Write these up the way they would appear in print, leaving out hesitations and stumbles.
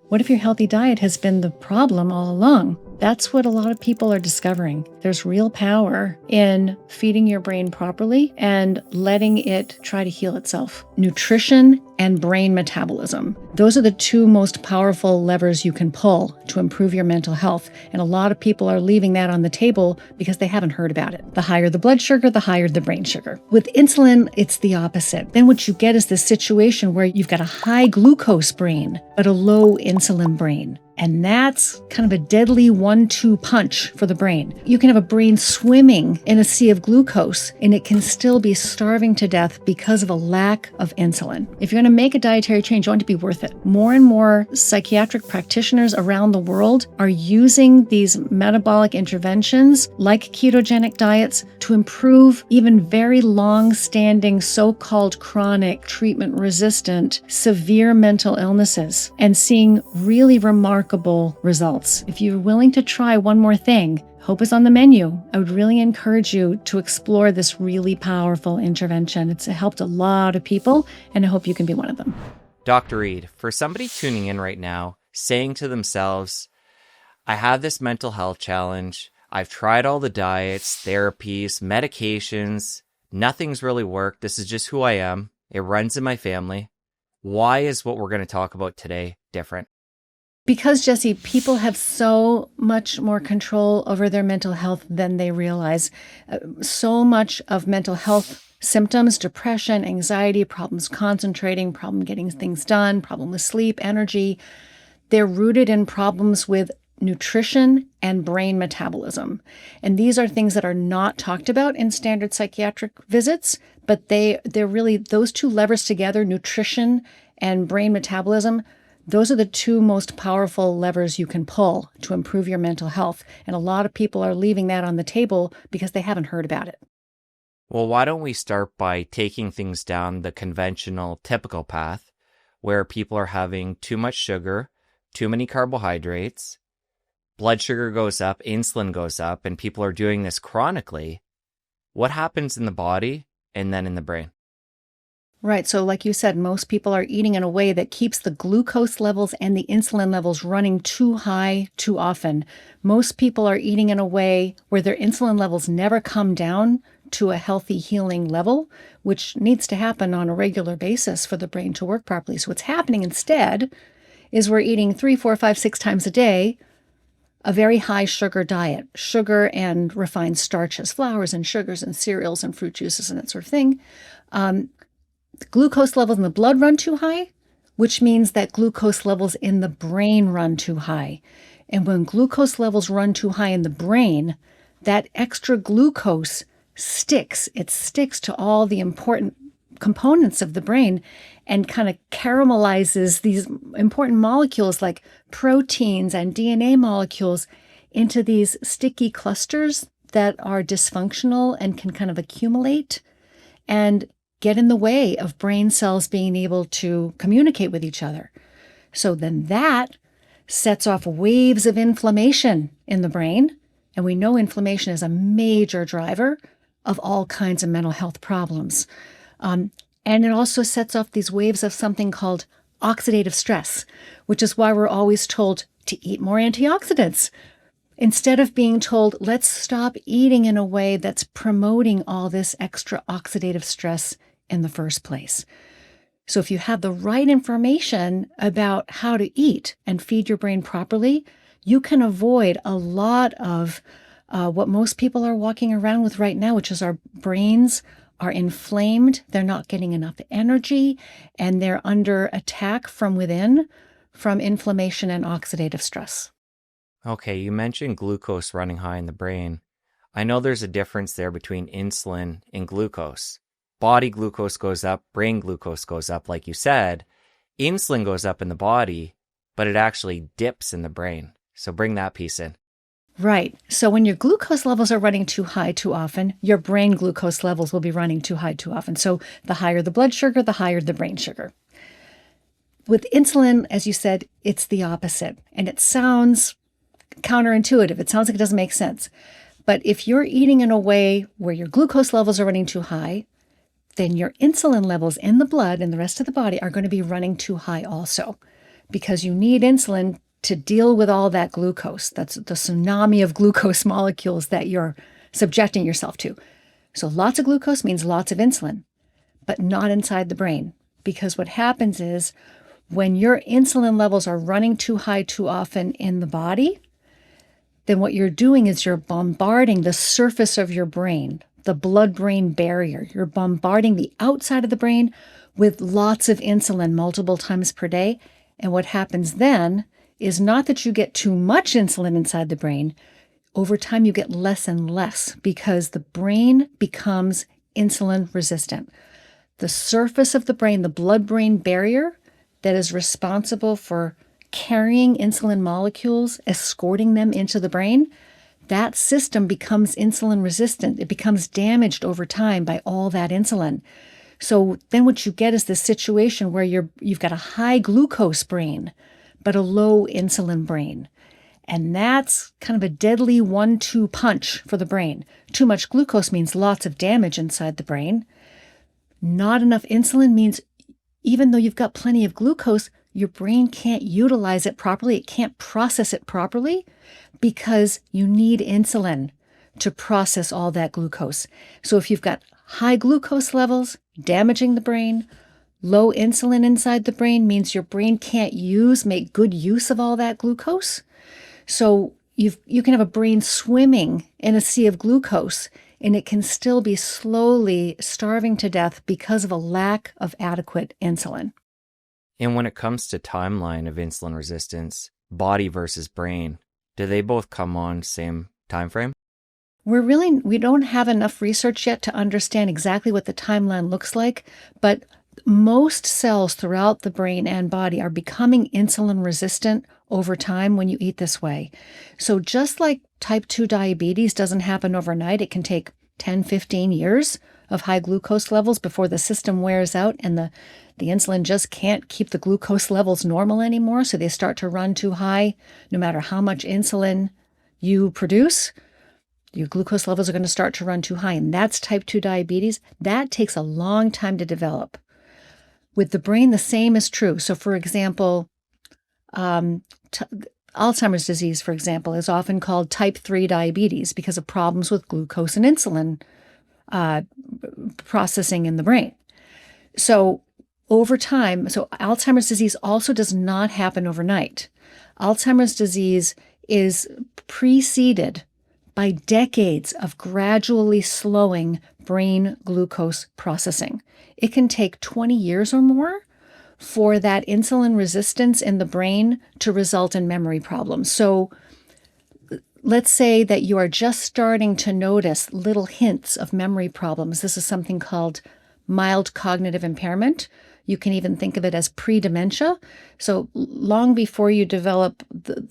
What if your healthy diet has been the problem all along? That's what a lot of people are discovering. There's real power in feeding your brain properly and letting it try to heal itself. Nutrition and brain metabolism. Those are the two most powerful levers you can pull to improve your mental health. And a lot of people are leaving that on the table because they haven't heard about it. The higher the blood sugar, the higher the brain sugar. With insulin, it's the opposite. Then what you get is this situation where you've got a high glucose brain, but a low insulin brain. And that's kind of a deadly 1-2 punch for the brain. You can have a brain swimming in a sea of glucose, and it can still be starving to death because of a lack of insulin. If you're going to make a dietary change, you want it to be worth it. More and more psychiatric practitioners around the world are using these metabolic interventions like ketogenic diets to improve even very long-standing so-called chronic treatment-resistant severe mental illnesses and seeing really remarkable results. If you're willing to try one more thing, hope is on the menu. I would really encourage you to explore this really powerful intervention. It's helped a lot of people, and I hope you can be one of them. Dr. Reed, for somebody tuning in right now, saying to themselves, I have this mental health challenge. I've tried all the diets, therapies, medications. Nothing's really worked. This is just who I am. It runs in my family. Why is what we're going to talk about today different? Because, Jesse, people have so much more control over their mental health than they realize. So much of mental health symptoms, depression, anxiety, problems concentrating, problem getting things done, problem with sleep, energy, they're rooted in problems with nutrition and brain metabolism. And these are things that are not talked about in standard psychiatric visits, but they're really those two levers together, nutrition and brain metabolism. Those are the two most powerful levers you can pull to improve your mental health. And a lot of people are leaving that on the table because they haven't heard about it. Well, why don't we start by taking things down the conventional, typical path where people are having too much sugar, too many carbohydrates, blood sugar goes up, insulin goes up, and people are doing this chronically. What happens in the body and then in the brain? Right. So like you said, most people are eating in a way that keeps the glucose levels and the insulin levels running too high too often. Most people are eating in a way where their insulin levels never come down to a healthy healing level, which needs to happen on a regular basis for the brain to work properly. So what's happening instead is we're eating 3, 4, 5, 6 times a day a very high sugar diet, sugar and refined starches, flours and sugars and cereals and fruit juices and that sort of thing. The glucose levels in the blood run too high, which means that glucose levels in the brain run too high. And when glucose levels run too high in the brain, that extra glucose sticks. It sticks to all the important components of the brain and kind of caramelizes these important molecules like proteins and DNA molecules into these sticky clusters that are dysfunctional and can kind of accumulate and get in the way of brain cells being able to communicate with each other. So then that sets off waves of inflammation in the brain. And we know inflammation is a major driver of all kinds of mental health problems. And it also sets off these waves of something called oxidative stress, which is why we're always told to eat more antioxidants, instead of being told, let's stop eating in a way that's promoting all this extra oxidative stress in the first place. So if you have the right information about how to eat and feed your brain properly, you can avoid a lot of what most people are walking around with right now, which is our brains are inflamed, they're not getting enough energy, and they're under attack from within from inflammation and oxidative stress. Okay, you mentioned glucose running high in the brain. I know there's a difference there between insulin and glucose. Body glucose goes up, brain glucose goes up, like you said. Insulin goes up in the body, but it actually dips in the brain. So bring that piece in. Right. So when your glucose levels are running too high too often, your brain glucose levels will be running too high too often. So the higher the blood sugar, the higher the brain sugar. With insulin, as you said, it's the opposite. And it sounds counterintuitive. It sounds like it doesn't make sense. But if you're eating in a way where your glucose levels are running too high, then your insulin levels in the blood and the rest of the body are going to be running too high also. because you need insulin to deal with all that glucose. That's the tsunami of glucose molecules that you're subjecting yourself to. So lots of glucose means lots of insulin, but not inside the brain. Because what happens is when your insulin levels are running too high too often in the body, then what you're doing is you're bombarding the surface of your brain, the blood-brain barrier. You're bombarding the outside of the brain with lots of insulin multiple times per day. And what happens then is not that you get too much insulin inside the brain. Over time, you get less and less because the brain becomes insulin resistant. The surface of the brain, the blood-brain barrier that is responsible for carrying insulin molecules, escorting them into the brain, that system becomes insulin resistant. It becomes damaged over time by all that insulin. So then what you get is this situation where you've got a high glucose brain, but a low insulin brain. And that's kind of a deadly 1-2 punch for the brain. Too much glucose means lots of damage inside the brain. Not enough insulin means even though you've got plenty of glucose, your brain can't utilize it properly. It can't process it properly because you need insulin to process all that glucose. So if you've got high glucose levels damaging the brain, low insulin inside the brain means your brain can't make good use of all that glucose. So you can have a brain swimming in a sea of glucose, and it can still be slowly starving to death because of a lack of adequate insulin. And when it comes to timeline of insulin resistance, body versus brain, do they both come on same time frame? We don't have enough research yet to understand exactly what the timeline looks like, but most cells throughout the brain and body are becoming insulin resistant over time when you eat this way. So just like type 2 diabetes doesn't happen overnight, it can take 10, 15 years of high glucose levels before the system wears out and the insulin just can't keep the glucose levels normal anymore. So they start to run too high no matter how much insulin you produce. Your glucose levels are going to start to run too high, and that's type 2 diabetes. That takes a long time to develop. With the brain, the same is true. So, for example, Alzheimer's disease, for example, is often called type 3 diabetes because of problems with glucose and insulin processing in the brain. So, over time, Alzheimer's disease also does not happen overnight. Alzheimer's disease is preceded by decades of gradually slowing brain glucose processing. It can take 20 years or more for that insulin resistance in the brain to result in memory problems. So let's say that you are just starting to notice little hints of memory problems. This is something called mild cognitive impairment. You can even think of it as pre-dementia. So long before you develop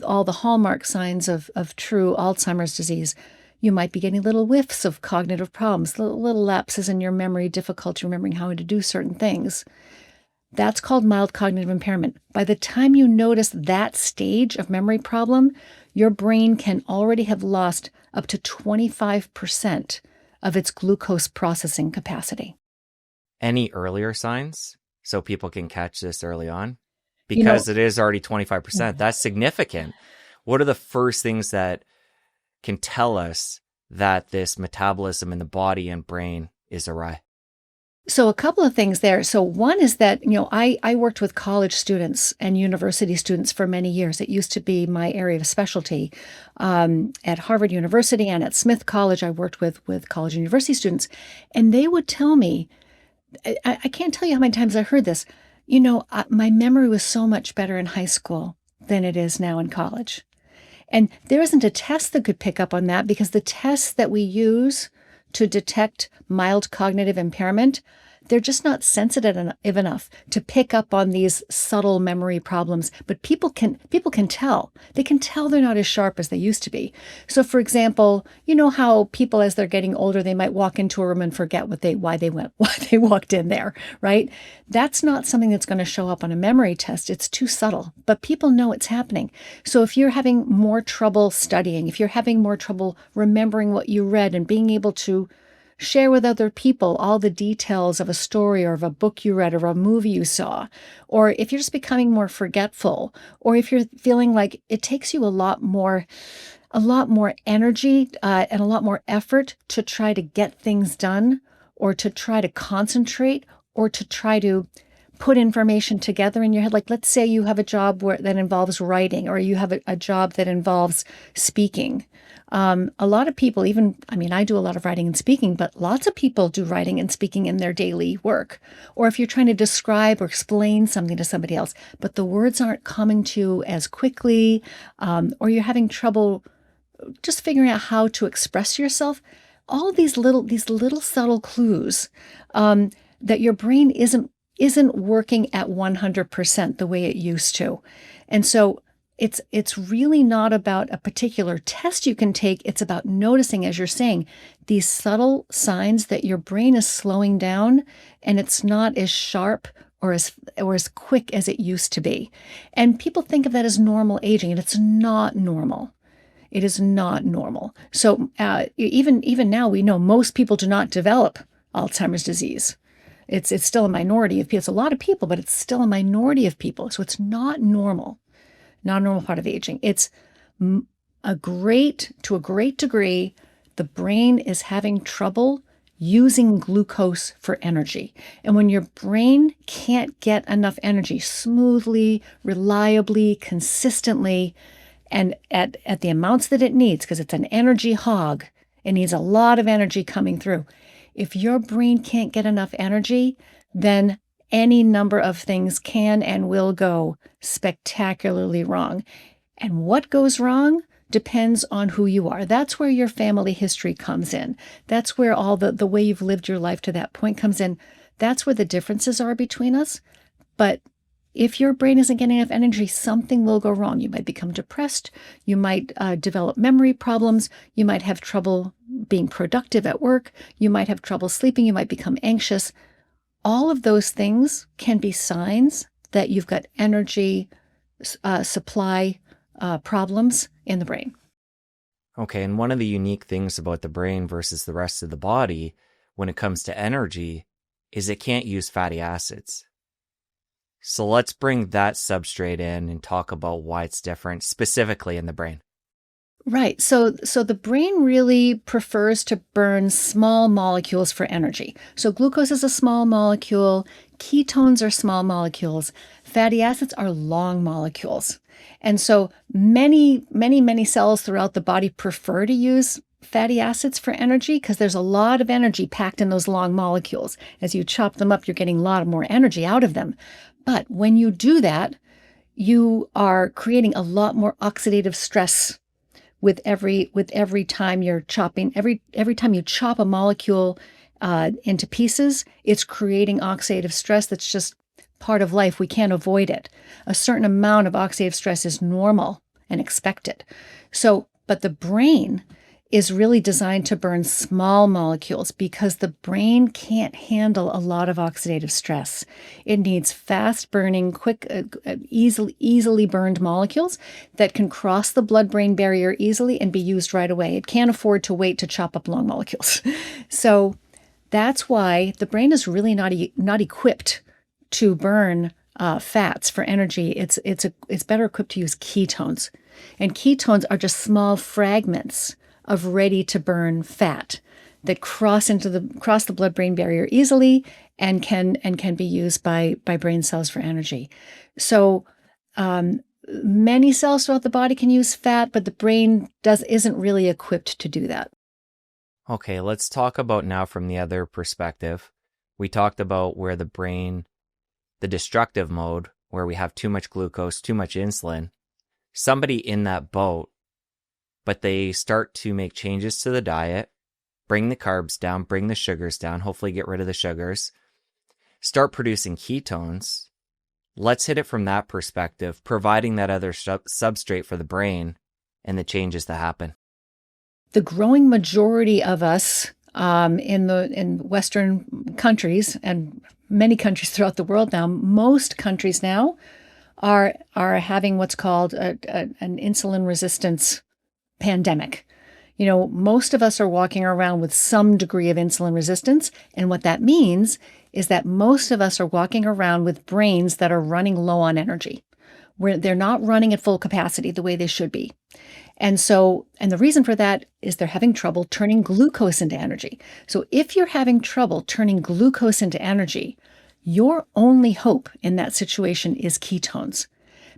all the hallmark signs of true Alzheimer's disease, you might be getting little whiffs of cognitive problems, little lapses in your memory, difficulty remembering how to do certain things. That's called mild cognitive impairment. By the time you notice that stage of memory problem, your brain can already have lost up to 25% of its glucose processing capacity. Any earlier signs so people can catch this early on? Because it is already 25%. That's significant. What are the first things that can tell us that this metabolism in the body and brain is awry? So a couple of things there. So one is that, I worked with college students and university students for many years. It used to be my area of specialty. At Harvard University and at Smith College, I worked with college and university students. And they would tell me, I can't tell you how many times I heard this, my memory was so much better in high school than it is now in college. And there isn't a test that could pick up on that because the tests that we use to detect mild cognitive impairment, they're just not sensitive enough to pick up on these subtle memory problems. But people can tell. They can tell they're not as sharp as they used to be. So, for example, you know how people, as they're getting older, they might walk into a room and forget why they walked in there, right? That's not something that's going to show up on a memory test. It's too subtle, but people know it's happening. So if you're having more trouble studying, if you're having more trouble remembering what you read and being able to Share with other people all the details of a story or of a book you read or a movie you saw. Or if you're just becoming more forgetful, or if you're feeling like it takes you a lot more energy and a lot more effort to try to get things done, or to try to concentrate, or to try to put information together in your head. Like, let's say you have a job that involves writing, or you have a job that involves speaking. A lot of people, I do a lot of writing and speaking, but lots of people do writing and speaking in their daily work. Or if you're trying to describe or explain something to somebody else, but the words aren't coming to you as quickly, or you're having trouble just figuring out how to express yourself. All these little subtle clues that your brain isn't working at 100% the way it used to. And so it's really not about a particular test you can take. It's about noticing, as you're saying, these subtle signs that your brain is slowing down and it's not as sharp or as quick as it used to be. And people think of that as normal aging, and it's not normal. It is not normal. So even now, we know most people do not develop Alzheimer's disease. It's still a minority of people. It's a lot of people, but it's still a minority of people. So it's not normal. Not a normal part of aging. It's to a great degree, the brain is having trouble using glucose for energy. And when your brain can't get enough energy smoothly, reliably, consistently, and at the amounts that it needs, because it's an energy hog, it needs a lot of energy coming through. If your brain can't get enough energy, then any number of things can and will go spectacularly wrong. And what goes wrong depends on who you are. That's where your family history comes in. That's where all the way you've lived your life to that point comes in. That's where the differences are between us. But if your brain isn't getting enough energy, something will go wrong. You might become depressed. You might develop memory problems. You might have trouble being productive at work. You might have trouble sleeping. You might become anxious. All of those things can be signs that you've got energy supply problems in the brain. Okay, and one of the unique things about the brain versus the rest of the body when it comes to energy is it can't use fatty acids. So let's bring that substrate in and talk about why it's different, specifically in the brain. Right. So the brain really prefers to burn small molecules for energy. So glucose is a small molecule. Ketones are small molecules. Fatty acids are long molecules. And so many cells throughout the body prefer to use fatty acids for energy because there's a lot of energy packed in those long molecules. As you chop them up, you're getting a lot more energy out of them. But when you do that, you are creating a lot more oxidative stress with every time you're chopping. Every time you chop a molecule into pieces, it's creating oxidative stress. That's just part of life. We can't avoid it. A certain amount of oxidative stress is normal and expected. So, but the brain is really designed to burn small molecules because the brain can't handle a lot of oxidative stress. It needs fast burning, quick, easily burned molecules that can cross the blood-brain barrier easily and be used right away. It can't afford to wait to chop up long molecules. So that's why the brain is really not equipped to burn fats for energy. It's better equipped to use ketones. And ketones are just small fragments of ready-to-burn fat that cross the blood-brain barrier easily and can be used by brain cells for energy. So many cells throughout the body can use fat, but the brain isn't really equipped to do that. Okay, let's talk about now from the other perspective. We talked about where the brain, the destructive mode, where we have too much glucose, too much insulin. Somebody in that boat, but they start to make changes to the diet, bring the carbs down, bring the sugars down, hopefully get rid of the sugars, start producing ketones. Let's hit it from that perspective, providing that other substrate for the brain and the changes that happen. The growing majority of us in Western countries and many countries throughout the world now, most countries now are having what's called an insulin resistance pandemic. Most of us are walking around with some degree of insulin resistance. And what that means is that most of us are walking around with brains that are running low on energy, where they're not running at full capacity the way they should be. And the reason for that is they're having trouble turning glucose into energy. So if you're having trouble turning glucose into energy, your only hope in that situation is ketones,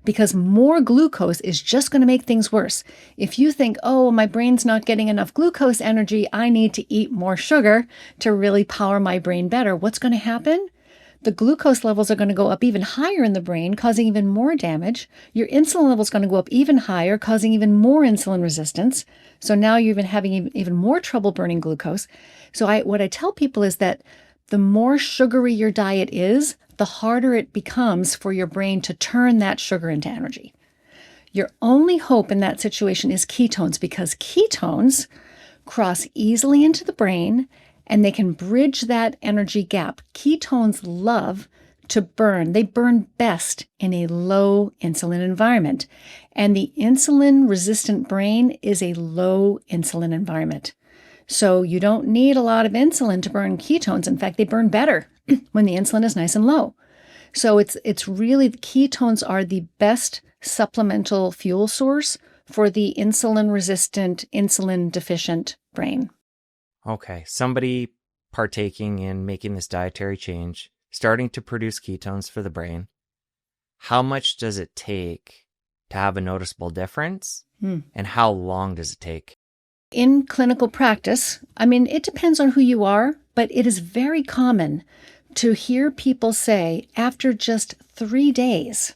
because more glucose is just going to make things worse. If you think, oh, my brain's not getting enough glucose energy, I need to eat more sugar to really power my brain better, what's going to happen? The glucose levels are going to go up even higher in the brain, causing even more damage. Your insulin level is going to go up even higher, causing even more insulin resistance. So now you're even having even more trouble burning glucose. So what I tell people is that the more sugary your diet is, the harder it becomes for your brain to turn that sugar into energy. Your only hope in that situation is ketones, because ketones cross easily into the brain and they can bridge that energy gap. Ketones love to burn. They burn best in a low insulin environment. And the insulin-resistant brain is a low insulin environment. So you don't need a lot of insulin to burn ketones. In fact, they burn better when the insulin is nice and low. So it's really, the ketones are the best supplemental fuel source for the insulin-resistant, insulin-deficient brain. Okay, somebody partaking in making this dietary change, starting to produce ketones for the brain, how much does it take to have a noticeable difference? And how long does it take? In clinical practice, it depends on who you are, but it is very common to hear people say after just 3 days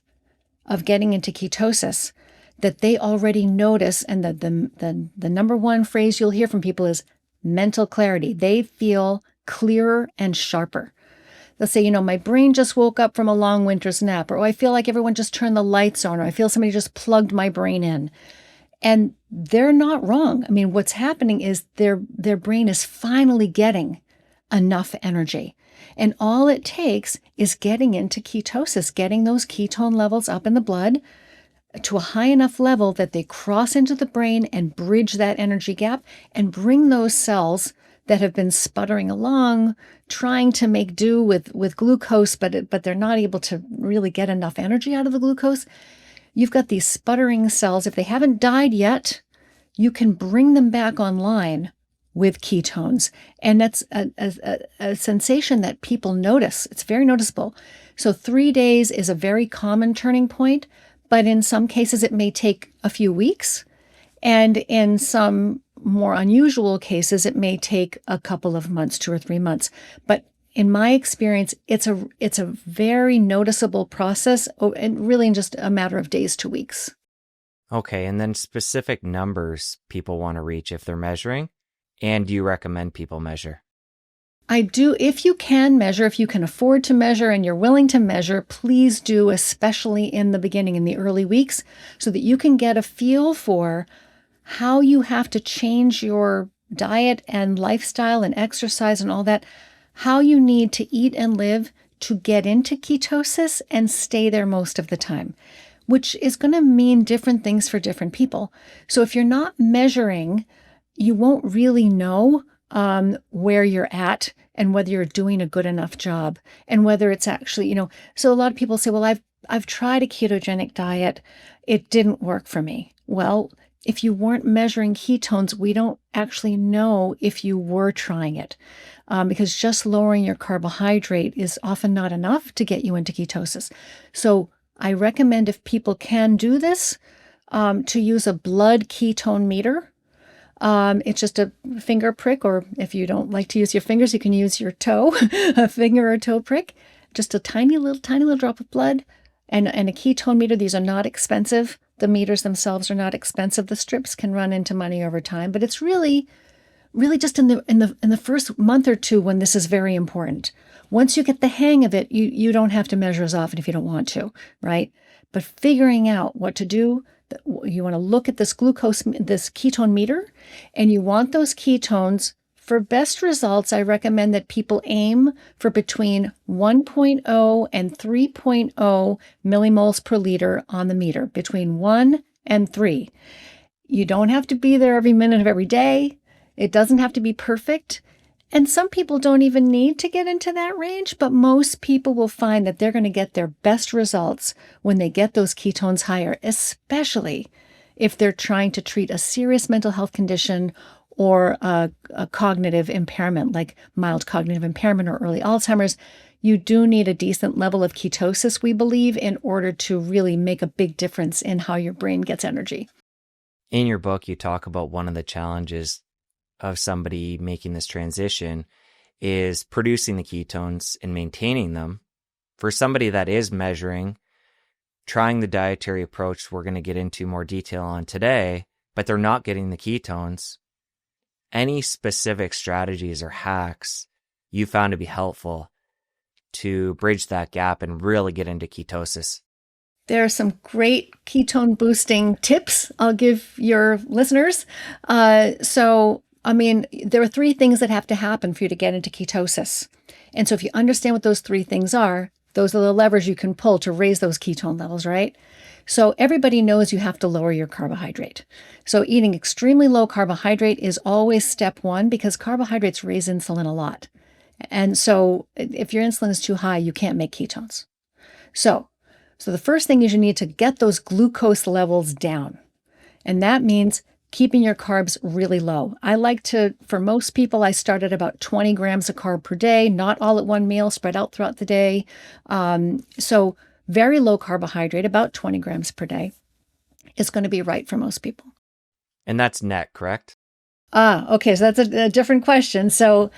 of getting into ketosis that they already notice, and the number one phrase you'll hear from people is mental clarity. They feel clearer and sharper. They'll say, my brain just woke up from a long winter's nap, or I feel like everyone just turned the lights on, or I feel somebody just plugged my brain in. And they're not wrong. What's happening is their brain is finally getting enough energy. And all it takes is getting into ketosis, getting those ketone levels up in the blood to a high enough level that they cross into the brain and bridge that energy gap and bring those cells that have been sputtering along, trying to make do with glucose, but they're not able to really get enough energy out of the glucose. You've got these sputtering cells. If they haven't died yet, you can bring them back online with ketones. And that's a sensation that people notice. It's very noticeable. So 3 days is a very common turning point, but in some cases it may take a few weeks. And in some more unusual cases, it may take a couple of months, 2 or 3 months. But in my experience, it's a very noticeable process, and really in just a matter of days to weeks. Okay, and then specific numbers people want to reach if they're measuring, and do you recommend people measure? I do. If you can measure, if you can afford to measure and you're willing to measure, please do, especially in the beginning, in the early weeks, so that you can get a feel for how you have to change your diet and lifestyle and exercise and all that, how you need to eat and live to get into ketosis and stay there most of the time, which is going to mean different things for different people. So if you're not measuring, you won't really know where you're at and whether you're doing a good enough job and whether it's actually, so a lot of people say, well, I've tried a ketogenic diet. It didn't work for me. Well, if you weren't measuring ketones, we don't actually know if you were trying it, because just lowering your carbohydrate is often not enough to get you into ketosis. So I recommend, if people can do this, to use a blood ketone meter. It's just a finger prick, or if you don't like to use your fingers, you can use your toe, a finger or toe prick, just a tiny little drop of blood, and a ketone meter. These are not expensive. The meters themselves are not expensive. The strips can run into money over time, but it's really just in the first month or two when this is very important. Once you get the hang of it, you don't have to measure as often if you don't want to, right? But figuring out what to do, you want to look at this ketone meter, and you want those ketones. For best results, I recommend that people aim for between 1.0 and 3.0 millimoles per liter on the meter, between 1 and 3. You don't have to be there every minute of every day. It doesn't have to be perfect. And some people don't even need to get into that range, but most people will find that they're going to get their best results when they get those ketones higher, especially if they're trying to treat a serious mental health condition or a cognitive impairment, like mild cognitive impairment or early Alzheimer's. You do need a decent level of ketosis, we believe, in order to really make a big difference in how your brain gets energy. In your book, you talk about one of the challenges of somebody making this transition is producing the ketones and maintaining them. For somebody that is measuring, trying the dietary approach we're going to get into more detail on today, but they're not getting the ketones, any specific strategies or hacks you found to be helpful to bridge that gap and really get into ketosis? There are some great ketone boosting tips I'll give your listeners. There are 3 things that have to happen for you to get into ketosis. And so if you understand what those 3 things are, those are the levers you can pull to raise those ketone levels, right? So everybody knows you have to lower your carbohydrate. So eating extremely low carbohydrate is always step 1 because carbohydrates raise insulin a lot. And so if your insulin is too high, you can't make ketones. So the first thing is you need to get those glucose levels down. And that means keeping your carbs really low. For most people, I start at about 20 grams of carb per day, not all at one meal, spread out throughout the day. So very low carbohydrate, about 20 grams per day, is going to be right for most people. And that's net, correct? Okay. So that's a different question. So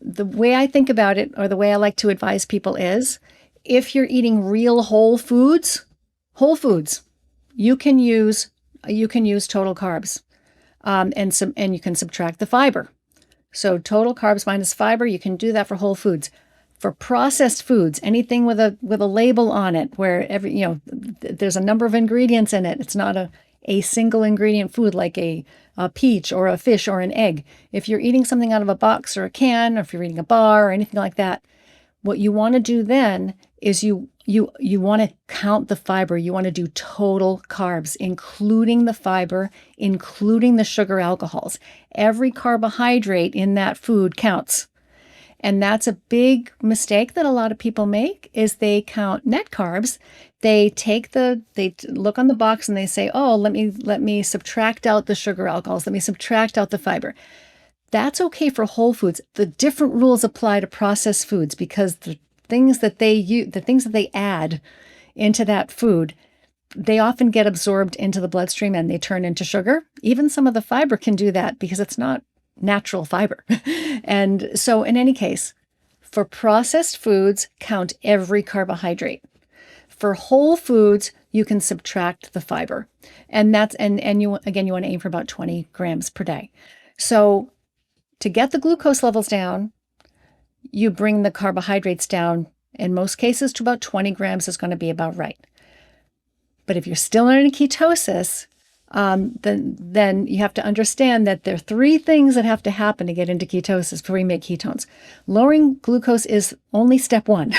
the way I think about it, or the way I like to advise people is, if you're eating real whole foods, you can use total carbs, and you can subtract the fiber. So total carbs minus fiber, you can do that for whole foods. For processed foods, anything with a label on it, where there's a number of ingredients in it. It's not a single ingredient food like a peach or a fish or an egg. If you're eating something out of a box or a can, or if you're eating a bar or anything like that, what you want to do then is you want to count the fiber. You want to do total carbs, including the fiber, including the sugar alcohols. Every carbohydrate in that food counts. And that's a big mistake that a lot of people make, is they count net carbs. They look on the box and they say, oh, let me subtract out the sugar alcohols. Let me subtract out the fiber. That's okay for whole foods. The different rules apply to processed foods, because the things that they add into that food, they often get absorbed into the bloodstream and they turn into sugar. Even some of the fiber can do that because it's not natural fiber. And so in any case, for processed foods, count every carbohydrate. For whole foods, you can subtract the fiber. And you want to aim for about 20 grams per day. So to get the glucose levels down, you bring the carbohydrates down. In most cases, to about 20 grams is going to be about right. But if you're still in a ketosis, then you have to understand that there are 3 things that have to happen to get into ketosis before you make ketones. Lowering glucose is only step 1.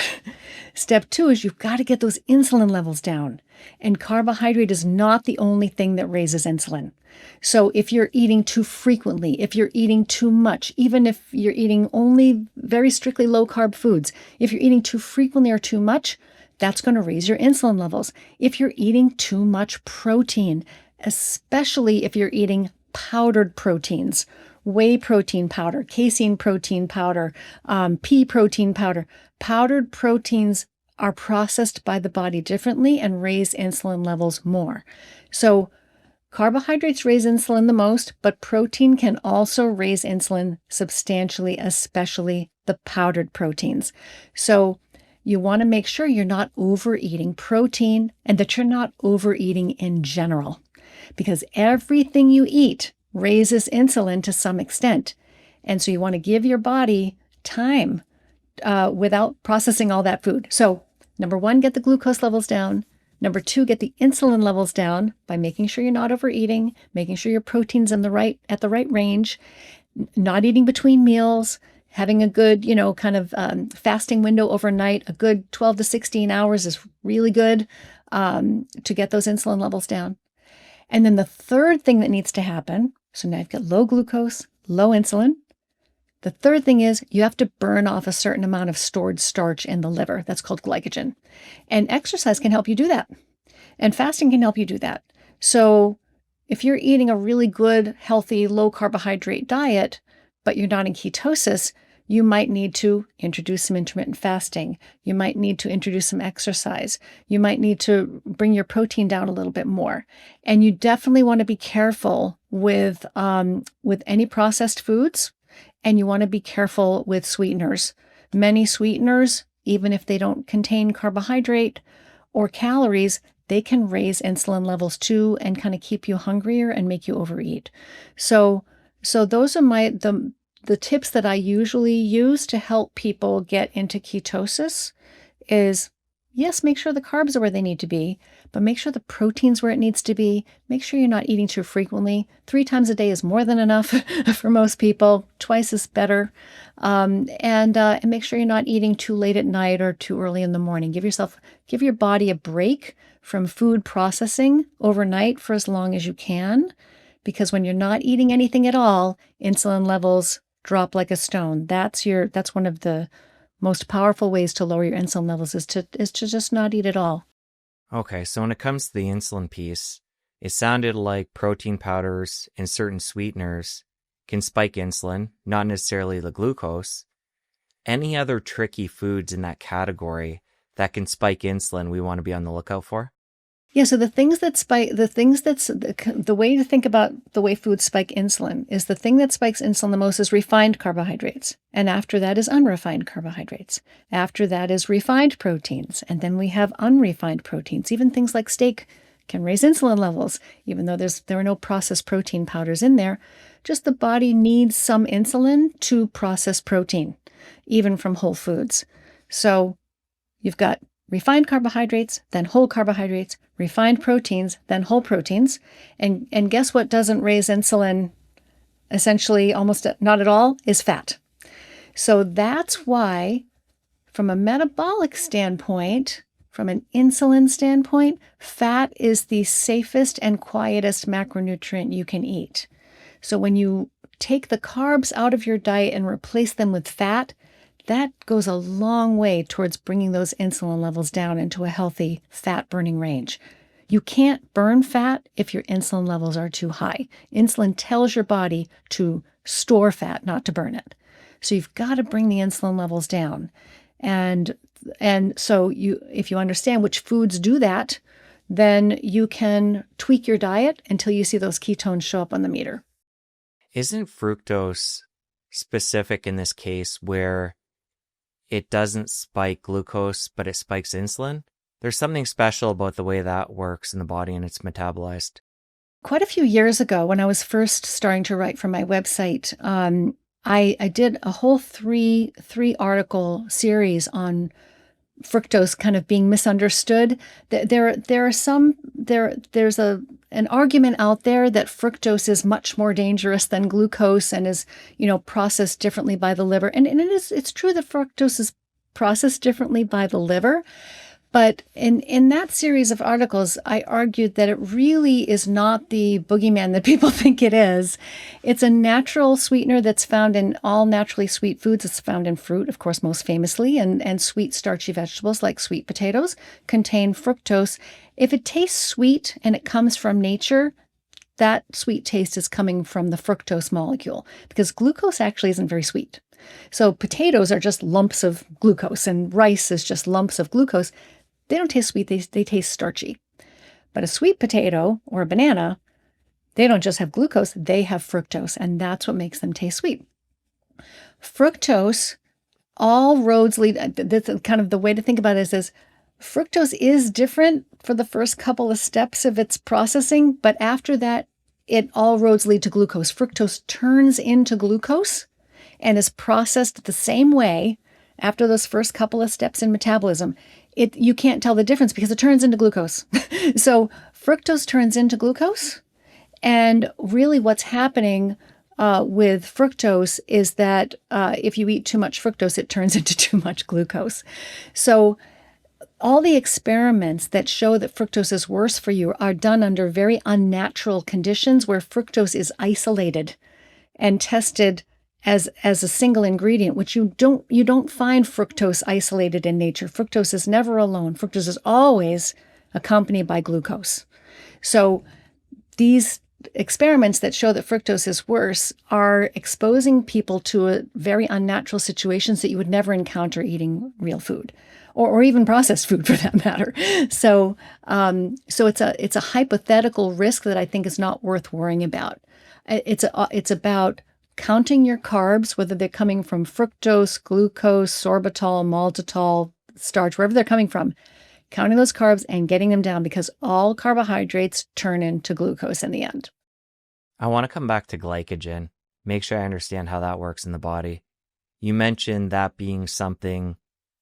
Step 2 is you've got to get those insulin levels down. And carbohydrate is not the only thing that raises insulin. So if you're eating too frequently, if you're eating too much, even if you're eating only very strictly low carb foods, if you're eating too frequently or too much, that's going to raise your insulin levels. If you're eating too much protein, especially if you're eating powdered proteins, whey protein powder, casein protein powder, pea protein powder, powdered proteins are processed by the body differently and raise insulin levels more. So carbohydrates raise insulin the most, but protein can also raise insulin substantially, especially the powdered proteins. So you want to make sure you're not overeating protein and that you're not overeating in general, because everything you eat raises insulin to some extent. And so you want to give your body time without processing all that food. So number 1, get the glucose levels down. Number 2, get the insulin levels down by making sure you're not overeating, making sure your protein's at the right range, not eating between meals, having a good, fasting window overnight. A good 12 to 16 hours is really good to get those insulin levels down. And then the third thing that needs to happen, so now you've got low glucose, low insulin. The third thing is you have to burn off a certain amount of stored starch in the liver. That's called glycogen. And exercise can help you do that. And fasting can help you do that. So if you're eating a really good, healthy, low carbohydrate diet, but you're not in ketosis, you might need to introduce some intermittent fasting. You might need to introduce some exercise. You might need to bring your protein down a little bit more. And you definitely want to be careful with any processed foods, and you want to be careful with sweeteners. Many sweeteners, even if they don't contain carbohydrate or calories, they can raise insulin levels too and kind of keep you hungrier and make you overeat. So those are the tips that I usually use to help people get into ketosis is, yes, make sure the carbs are where they need to be, but make sure the protein's where it needs to be. Make sure you're not eating too frequently. 3 times a day is more than enough for most people. Twice is better. And make sure you're not eating too late at night or too early in the morning. Give your body a break from food processing overnight for as long as you can, because when you're not eating anything at all, insulin levels drop like a stone. That's one of the most powerful ways to lower your insulin levels is to just not eat at all. Okay, so when it comes to the insulin piece, it sounded like protein powders and certain sweeteners can spike insulin, not necessarily the glucose. Any other tricky foods in that category that can spike insulin we want to be on the lookout for? Yeah, so the way to think about the way foods spike insulin is the thing that spikes insulin the most is refined carbohydrates. And after that is unrefined carbohydrates. After that is refined proteins. And then we have unrefined proteins. Even things like steak can raise insulin levels, even though there are no processed protein powders in there. Just the body needs some insulin to process protein, even from whole foods. So you've got refined carbohydrates, then whole carbohydrates, refined proteins, then whole proteins. And guess what doesn't raise insulin essentially almost not at all is fat. So that's why from a metabolic standpoint, from an insulin standpoint, fat is the safest and quietest macronutrient you can eat. So when you take the carbs out of your diet and replace them with fat, that goes a long way towards bringing those insulin levels down into a healthy fat burning range. You can't burn fat if your insulin levels are too high. Insulin tells your body to store fat, not to burn it. So you've got to bring the insulin levels down. And so if you understand which foods do that, then you can tweak your diet until you see those ketones show up on the meter. Isn't fructose specific in this case where it doesn't spike glucose, but it spikes insulin? There's something special about the way that works in the body and it's metabolized. Quite a few years ago, when I was first starting to write for my website, I did a whole three article series on fructose kind of being misunderstood. There's an argument out there that fructose is much more dangerous than glucose and is, processed differently by the liver. And it's true that fructose is processed differently by the liver. But in that series of articles, I argued that it really is not the boogeyman that people think it is. It's a natural sweetener that's found in all naturally sweet foods. It's found in fruit, of course, most famously, and sweet starchy vegetables like sweet potatoes contain fructose. If it tastes sweet and it comes from nature, that sweet taste is coming from the fructose molecule because glucose actually isn't very sweet. So potatoes are just lumps of glucose and rice is just lumps of glucose. They don't taste sweet, they taste starchy. But a sweet potato or a banana, they don't just have glucose, they have fructose, and that's what makes them taste sweet. Fructose, all roads lead, that's kind of the way to think about it is fructose is different for the first couple of steps of its processing, but after that, all roads lead to glucose. Fructose turns into glucose and is processed the same way after those first couple of steps in metabolism. You can't tell the difference because it turns into glucose. So fructose turns into glucose. And really what's happening with fructose is that if you eat too much fructose, it turns into too much glucose. So all the experiments that show that fructose is worse for you are done under very unnatural conditions where fructose is isolated and tested as a single ingredient, which you don't find fructose isolated in nature. Fructose is never alone. Fructose is always accompanied by glucose. So these experiments that show that fructose is worse are exposing people to a very unnatural situations that you would never encounter eating real food, or even processed food for that matter. So it's a hypothetical risk that I think is not worth worrying about. It's about counting your carbs, whether they're coming from fructose, glucose, sorbitol, maltitol, starch, wherever they're coming from, counting those carbs and getting them down, because all carbohydrates turn into glucose in the end. I want to come back to glycogen, make sure I understand how that works in the body. You mentioned that being something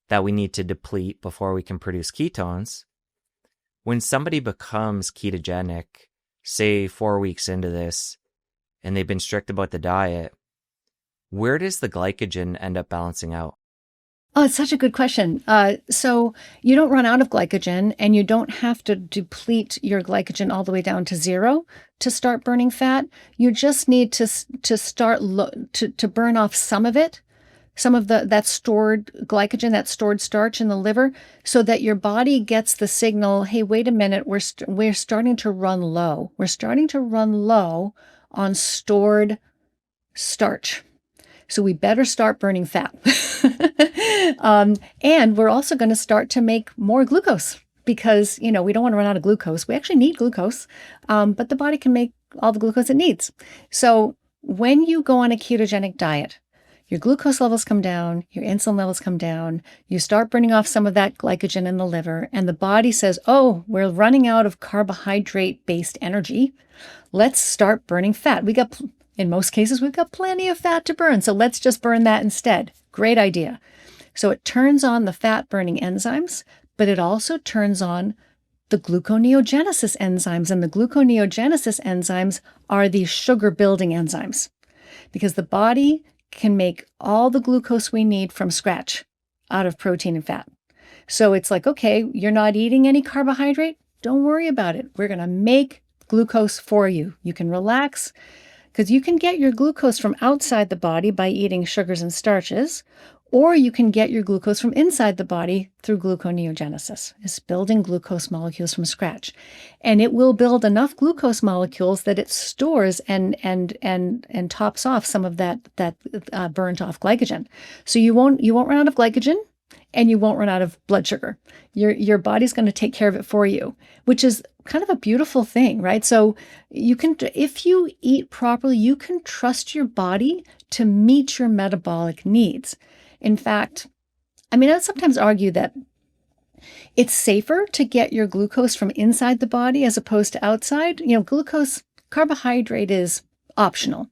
that we need to deplete before we can produce ketones. When somebody becomes ketogenic, say 4 weeks into this, and they've been strict about the diet, where does the glycogen end up balancing out? Oh, it's such a good question. So you don't run out of glycogen, and you don't have to deplete your glycogen all the way down to zero to start burning fat. You just need to start to burn off some of it, some of that stored glycogen, that stored starch in the liver, so that your body gets the signal, hey, wait a minute, we're starting to run low. We're starting to run low on stored starch. So we better start burning fat. And we're also going to start to make more glucose because, we don't want to run out of glucose. We actually need glucose, but the body can make all the glucose it needs. So when you go on a ketogenic diet, your glucose levels come down, your insulin levels come down, you start burning off some of that glycogen in the liver, and the body says, oh, we're running out of carbohydrate-based energy. Let's start burning fat. In most cases, we've got plenty of fat to burn, so let's just burn that instead. Great idea. So it turns on the fat-burning enzymes, but it also turns on the gluconeogenesis enzymes, and the gluconeogenesis enzymes are the sugar-building enzymes because the body can make all the glucose we need from scratch out of protein and fat. So it's like, okay, you're not eating any carbohydrate? Don't worry about it. We're going to make glucose for you. You can relax, because you can get your glucose from outside the body by eating sugars and starches, or you can get your glucose from inside the body through gluconeogenesis. It's building glucose molecules from scratch. And it will build enough glucose molecules that it stores and tops off some of that burnt off glycogen. So you won't run out of glycogen, and you won't run out of blood sugar. Your body's going to take care of it for you, which is kind of a beautiful thing, right? So if you eat properly, you can trust your body to meet your metabolic needs. In fact, I would sometimes argue that it's safer to get your glucose from inside the body as opposed to outside. Carbohydrate is optional.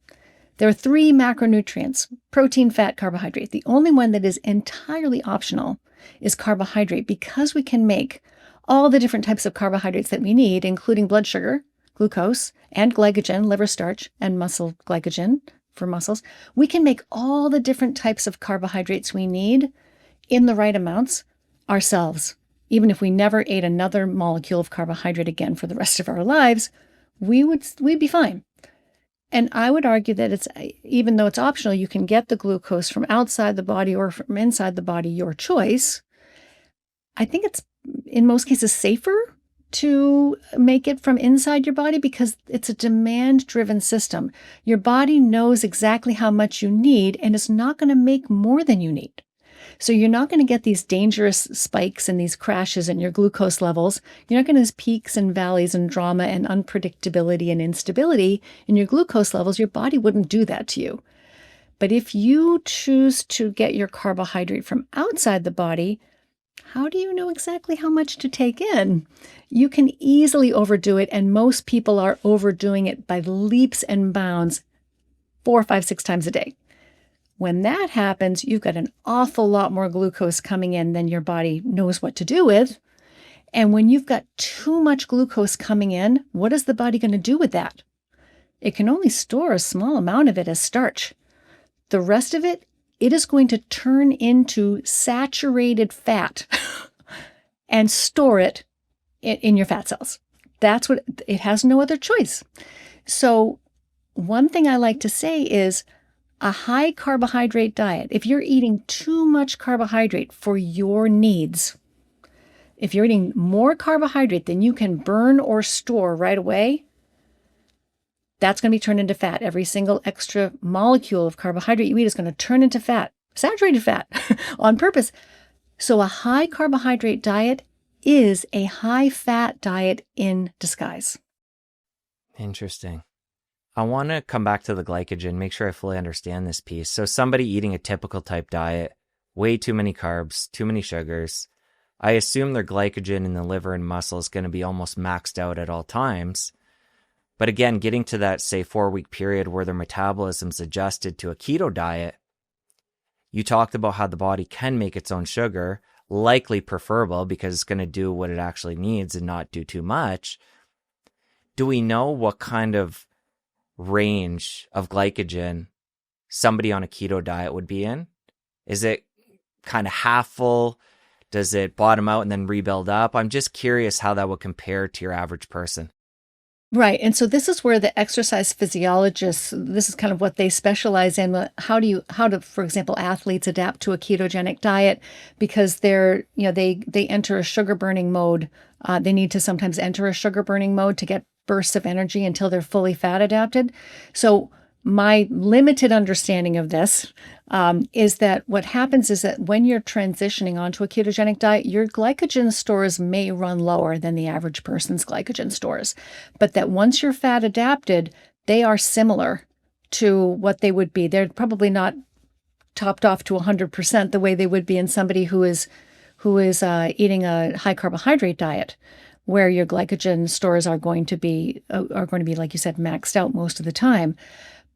There are 3 macronutrients: protein, fat, carbohydrate. The only one that is entirely optional is carbohydrate, because we can make all the different types of carbohydrates that we need, including blood sugar, glucose, and glycogen, liver starch, and muscle glycogen for muscles. We can make all the different types of carbohydrates we need in the right amounts ourselves. Even if we never ate another molecule of carbohydrate again for the rest of our lives, we'd be fine. And I would argue that even though it's optional, you can get the glucose from outside the body or from inside the body, your choice. I think it's in most cases safer to make it from inside your body because it's a demand-driven system. Your body knows exactly how much you need, and it's not going to make more than you need. So you're not going to get these dangerous spikes and these crashes in your glucose levels. You're not going to have peaks and valleys and drama and unpredictability and instability in your glucose levels. Your body wouldn't do that to you. But if you choose to get your carbohydrate from outside the body, how do you know exactly how much to take in? You can easily overdo it, and most people are overdoing it by leaps and bounds 4, 5, 6 times a day. When that happens, you've got an awful lot more glucose coming in than your body knows what to do with. And when you've got too much glucose coming in, what is the body going to do with that? It can only store a small amount of it as starch. The rest of it is going to turn into saturated fat. and store it in your fat cells. That's what it has, no other choice. So one thing I like to say is a high carbohydrate diet, if you're eating too much carbohydrate for your needs, if you're eating more carbohydrate than you can burn or store right away, that's going to be turned into fat. Every single extra molecule of carbohydrate you eat is going to turn into fat, saturated fat, on purpose. So a high carbohydrate diet is a high fat diet in disguise. Interesting. I want to come back to the glycogen, make sure I fully understand this piece. So somebody eating a typical type diet, way too many carbs, too many sugars, I assume their glycogen in the liver and muscle is going to be almost maxed out at all times. But again, getting to that, say, 4-week period where their metabolism's adjusted to a keto diet, you talked about how the body can make its own sugar, likely preferable because it's going to do what it actually needs and not do too much. Do we know what kind of range of glycogen somebody on a keto diet would be in? Is it kind of half full? Does it bottom out and then rebuild up? I'm just curious how that would compare to your average person. Right. And so this is where the exercise physiologists, this is kind of what they specialize in. How do, for example, athletes adapt to a ketogenic diet? Because they enter a sugar burning mode. They need to sometimes enter a sugar burning mode to get bursts of energy until they're fully fat adapted. So my limited understanding of this is that what happens is that when you're transitioning onto a ketogenic diet, your glycogen stores may run lower than the average person's glycogen stores, but that once you're fat adapted, they are similar to what they would be. They're probably not topped off to 100% the way they would be in somebody who is eating a high carbohydrate diet, where your glycogen stores are going to be, like you said, maxed out most of the time.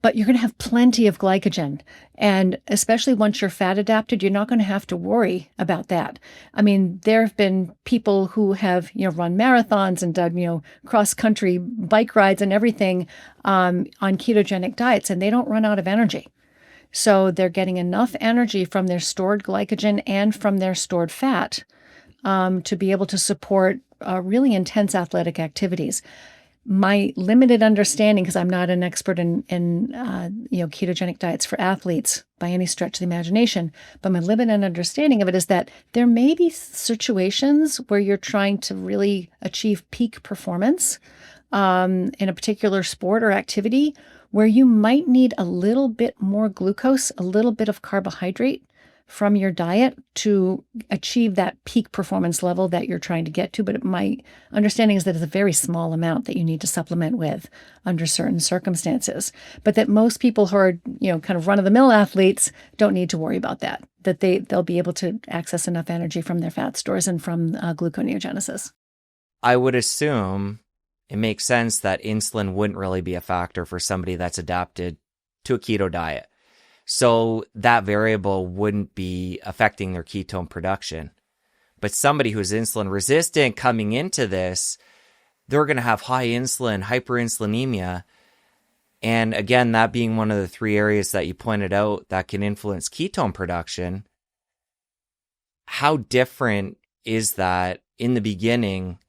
But you're going to have plenty of glycogen. And especially once you're fat adapted, you're not going to have to worry about that. I mean, there have been people who have, run marathons and done, cross-country bike rides and everything on ketogenic diets, and they don't run out of energy. So they're getting enough energy from their stored glycogen and from their stored fat to be able to support really intense athletic activities. My limited understanding, because I'm not an expert in ketogenic diets for athletes by any stretch of the imagination, but my limited understanding of it is that there may be situations where you're trying to really achieve peak performance in a particular sport or activity, where you might need a little bit more glucose, a little bit of carbohydrate from your diet to achieve that peak performance level that you're trying to get to. But my understanding is that it's a very small amount that you need to supplement with under certain circumstances. But that most people who are, kind of run-of-the-mill athletes don't need to worry about that, that they'll be able to access enough energy from their fat stores and from gluconeogenesis. I would assume it makes sense that insulin wouldn't really be a factor for somebody that's adapted to a keto diet. So that variable wouldn't be affecting their ketone production. But somebody who's insulin resistant coming into this, they're going to have high insulin, hyperinsulinemia. And again, that being one of the 3 areas that you pointed out that can influence ketone production. How different is that in the beginning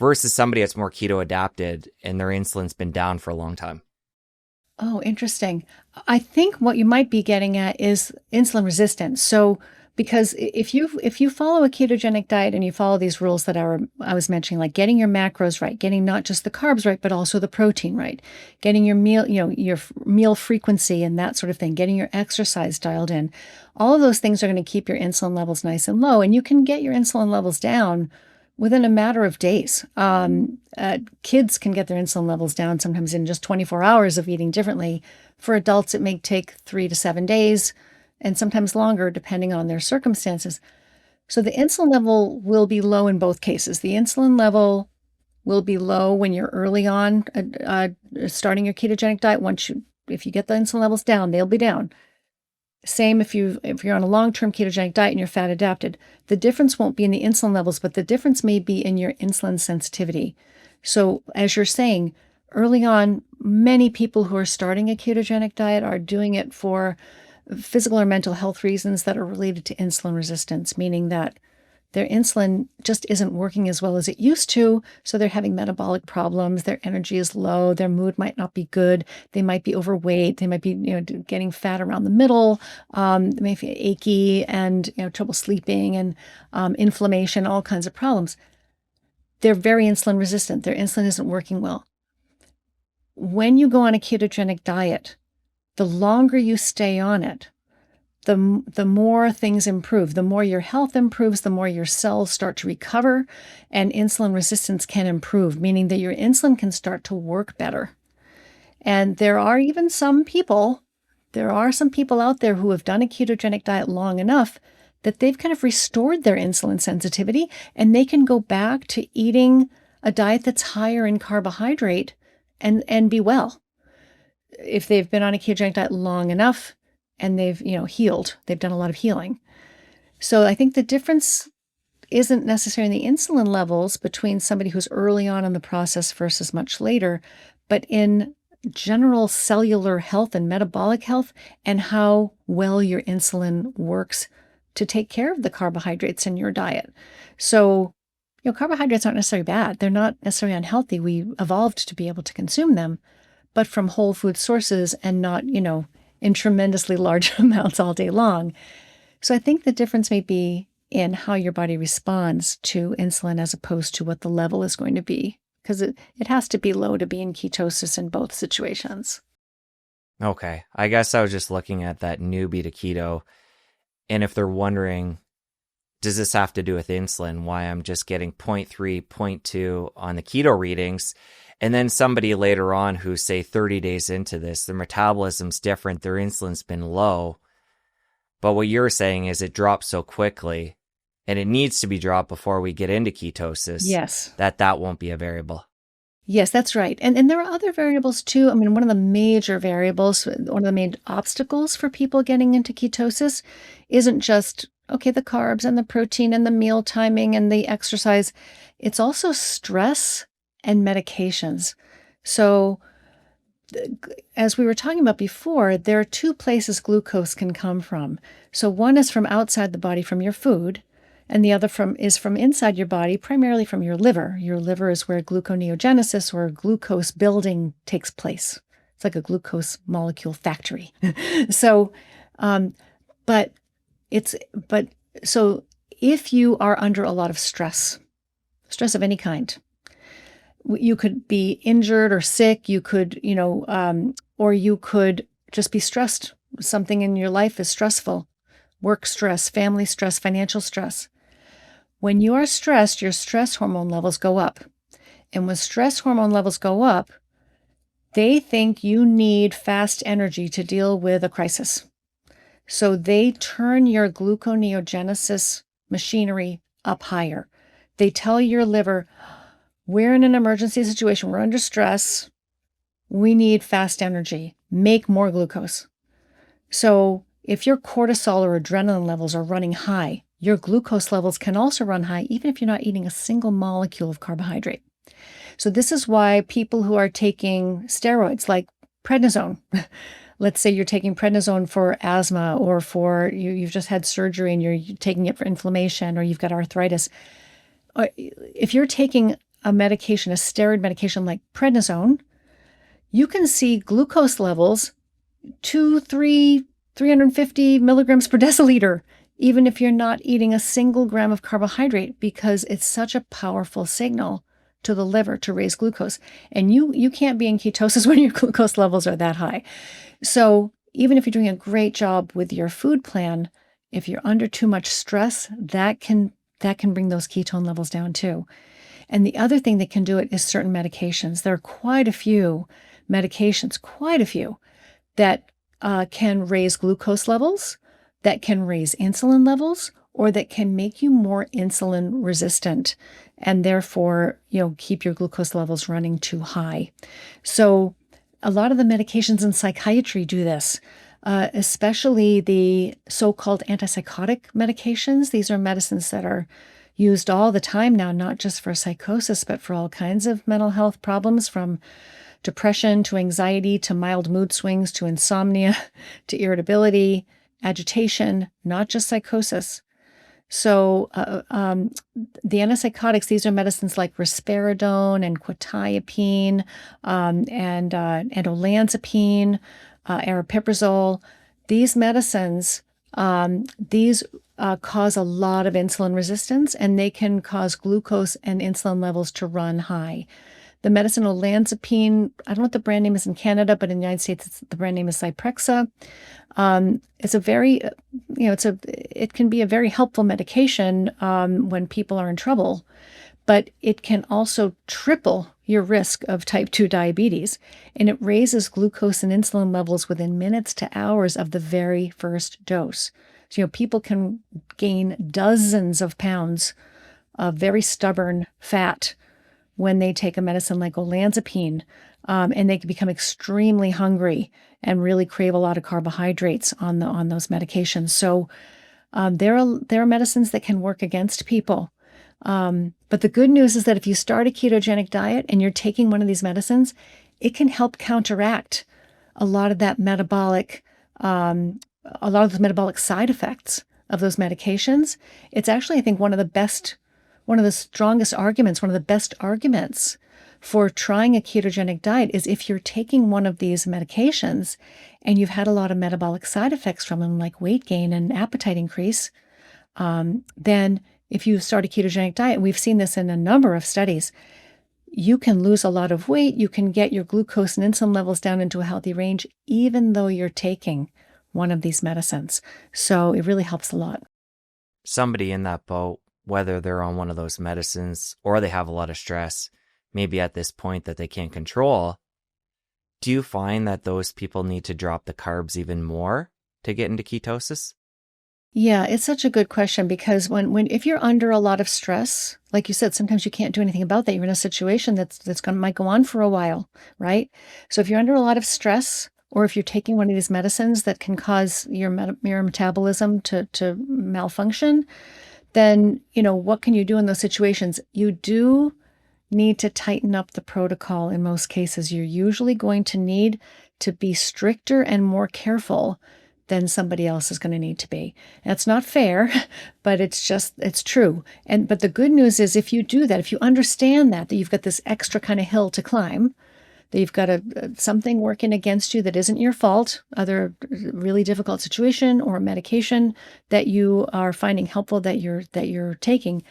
versus somebody that's more keto adapted and their insulin's been down for a long time? Oh, interesting. I think what you might be getting at is insulin resistance. So, because if you follow a ketogenic diet and you follow these rules that I was mentioning, like getting your macros right, getting not just the carbs right, but also the protein right, getting your meal, your meal frequency and that sort of thing, getting your exercise dialed in, all of those things are going to keep your insulin levels nice and low, and you can get your insulin levels down within a matter of days. Kids can get their insulin levels down sometimes in just 24 hours of eating differently. For adults, it may take 3 to 7 days and sometimes longer depending on their circumstances. So the insulin level will be low in both cases. The insulin level will be low when you're early on starting your ketogenic diet. If you get the insulin levels down, they'll be down. Same if you're on a long-term ketogenic diet and you're fat adapted. The difference won't be in the insulin levels, but the difference may be in your insulin sensitivity. So as you're saying, early on, many people who are starting a ketogenic diet are doing it for physical or mental health reasons that are related to insulin resistance, meaning that Their insulin just isn't working as well as it used to. So they're having metabolic problems. Their energy is low. Their mood might not be good. They might be overweight. They might be, getting fat around the middle. They may feel achy and, trouble sleeping and inflammation, all kinds of problems. They're very insulin resistant. Their insulin isn't working well. When you go on a ketogenic diet, the longer you stay on it, the more things improve. The more your health improves, the more your cells start to recover, and insulin resistance can improve, meaning that your insulin can start to work better. And there are some people out there who have done a ketogenic diet long enough that they've kind of restored their insulin sensitivity, and they can go back to eating a diet that's higher in carbohydrate and be well. If they've been on a ketogenic diet long enough, and they've, healed. They've done a lot of healing. So I think the difference isn't necessarily in the insulin levels between somebody who's early on in the process versus much later, but in general cellular health and metabolic health and how well your insulin works to take care of the carbohydrates in your diet. So, carbohydrates aren't necessarily bad. They're not necessarily unhealthy. We evolved to be able to consume them, but from whole food sources and not, in tremendously large amounts all day long. So I think the difference may be in how your body responds to insulin as opposed to what the level is going to be, because it has to be low to be in ketosis in both situations. Okay. I guess I was just looking at that newbie to keto, and if they're wondering, does this have to do with insulin, why I'm just getting 0.3, 0.2 on the keto readings? And then somebody later on who's, say, 30 days into this, their metabolism's different, their insulin's been low. But what you're saying is it drops so quickly, and it needs to be dropped before we get into ketosis. Yes. That won't be a variable. Yes, that's right. And there are other variables too. I mean, one of the major variables, one of the main obstacles for people getting into ketosis isn't just, the carbs and the protein and the meal timing and the exercise. It's also stress and medications. So as we were talking about before, there are two places glucose can come from. So one is from outside the body from your food, and the other is from inside your body, primarily from your liver. Your liver is where gluconeogenesis or glucose building takes place. It's like a glucose molecule factory. So if you are under a lot of stress of any kind, you could be injured or sick, you could, or you could just be stressed. Something in your life is stressful. Work stress, family stress, financial stress. When you are stressed, your stress hormone levels go up. And when stress hormone levels go up, they think you need fast energy to deal with a crisis. So they turn your gluconeogenesis machinery up higher. They tell your liver, we're in an emergency situation. We're under stress. We need fast energy. Make more glucose. So if your cortisol or adrenaline levels are running high, your glucose levels can also run high, even if you're not eating a single molecule of carbohydrate. So this is why people who are taking steroids like prednisone, let's say you're taking prednisone for asthma or for you've just had surgery and you're taking it for inflammation or you've got arthritis. If you're taking a medication, a steroid medication like prednisone, you can see glucose levels 350 milligrams per deciliter, even if you're not eating a single gram of carbohydrate, because it's such a powerful signal to the liver to raise glucose. And you can't be in ketosis when your glucose levels are that high. So even if you're doing a great job with your food plan, if you're under too much stress, that can bring those ketone levels down too. And the other thing that can do it is certain medications. There are quite a few medications, that can raise glucose levels, that can raise insulin levels, or that can make you more insulin resistant and therefore, keep your glucose levels running too high. So a lot of the medications in psychiatry do this, especially the so-called antipsychotic medications. These are medicines that are used all the time now, not just for psychosis, but for all kinds of mental health problems, from depression to anxiety to mild mood swings to insomnia to irritability, agitation, not just psychosis. So the antipsychotics, these are medicines like risperidone and quetiapine and olanzapine, aripiprazole. These medicines, these cause a lot of insulin resistance, and they can cause glucose and insulin levels to run high. The medicine olanzapine, I don't know what the brand name is in Canada, but in the United States, the brand name is Zyprexa. It's a very, it can be a very helpful medication when people are in trouble, but it can also triple your risk of type 2 diabetes, and it raises glucose and insulin levels within minutes to hours of the very first dose. So, people can gain dozens of pounds of very stubborn fat when they take a medicine like olanzapine, and they can become extremely hungry and really crave a lot of carbohydrates on those medications. So there are medicines that can work against people. But the good news is that if you start a ketogenic diet and you're taking one of these medicines, it can help counteract a lot of that metabolic, a lot of the metabolic side effects of those medications. It's actually, I think, one of the strongest arguments, one of the best arguments for trying a ketogenic diet is if you're taking one of these medications and you've had a lot of metabolic side effects from them, like weight gain and appetite increase, then if you start a ketogenic diet, and we've seen this in a number of studies, you can lose a lot of weight, you can get your glucose and insulin levels down into a healthy range, even though you're taking one of these medicines. So it really helps a lot. Somebody in that boat, whether they're on one of those medicines or they have a lot of stress, maybe at this point that they can't control, do you find that those people need to drop the carbs even more to get into ketosis? Yeah, it's such a good question because if you're under a lot of stress, like you said, sometimes you can't do anything about that. You're in a situation might go on for a while, right? So if you're under a lot of stress, or if you're taking one of these medicines that can cause your metabolism to malfunction, then, what can you do in those situations? You do need to tighten up the protocol in most cases. You're usually going to need to be stricter and more careful than somebody else is going to need to be. That's not fair, but it's true. But the good news is if you do that, if you understand that you've got this extra kind of hill to climb, that you've got something working against you that isn't your fault, either a really difficult situation or a medication that you are finding helpful that you're taking.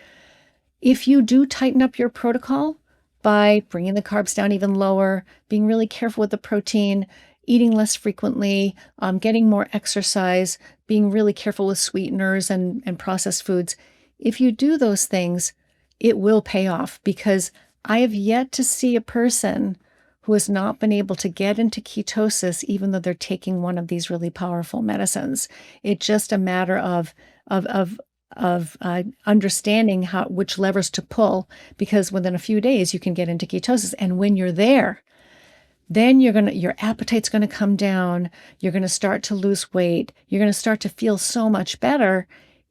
If you do tighten up your protocol by bringing the carbs down even lower, being really careful with the protein, eating less frequently, getting more exercise, being really careful with sweeteners and processed foods, if you do those things, it will pay off, because I have yet to see a person who has not been able to get into ketosis even though they're taking one of these really powerful medicines. It's just a matter of understanding which levers to pull, because within a few days you can get into ketosis. And when you're there, then your appetite's going to come down. You're going to start to lose weight. You're going to start to feel so much better,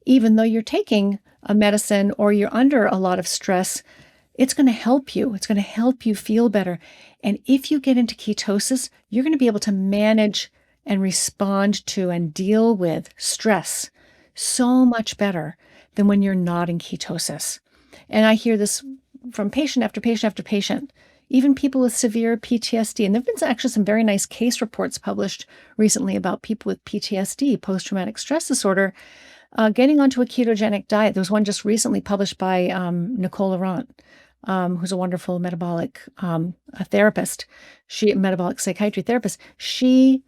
even though you're taking a medicine or you're under a lot of stress. It's going to help you. It's going to help you feel better. And if you get into ketosis, you're going to be able to manage and respond to and deal with stress so much better than when you're not in ketosis. And I hear this from patient after patient after patient, even people with severe PTSD. And there have been actually some very nice case reports published recently about people with PTSD, post-traumatic stress disorder, getting onto a ketogenic diet. There was one just recently published by Nicole Laurent, who's a wonderful metabolic therapist. Metabolic psychiatry therapist. She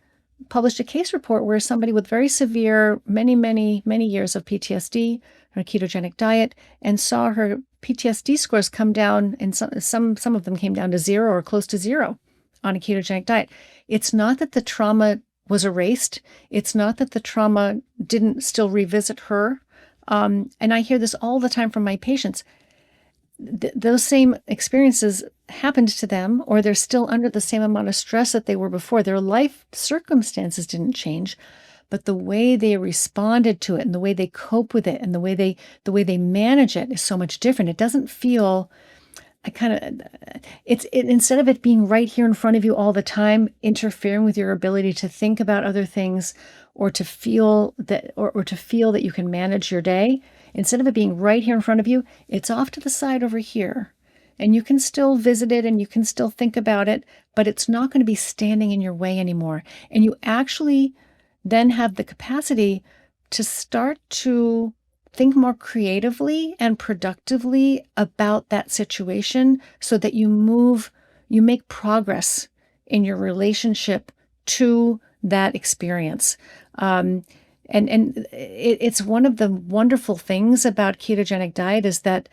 published a case report where somebody with very severe, many, many, many years of PTSD on a ketogenic diet, and saw her PTSD scores come down, and some of them came down to 0 or close to 0 on a ketogenic diet. It's not that the trauma was erased. It's not that the trauma didn't still revisit her. And I hear this all the time from my patients. Those same experiences happened to them, or they're still under the same amount of stress that they were before. Their life circumstances didn't change, but the way they responded to it and the way they cope with it and the way they manage it is so much different. It doesn't feel instead of it being right here in front of you all the time, interfering with your ability to think about other things or to feel that you can manage your day. Instead of it being right here in front of you, it's off to the side over here. And you can still visit it and you can still think about it, but it's not going to be standing in your way anymore. And you actually then have the capacity to start to think more creatively and productively about that situation so that you make progress in your relationship to that experience. It's one of the wonderful things about ketogenic diet is that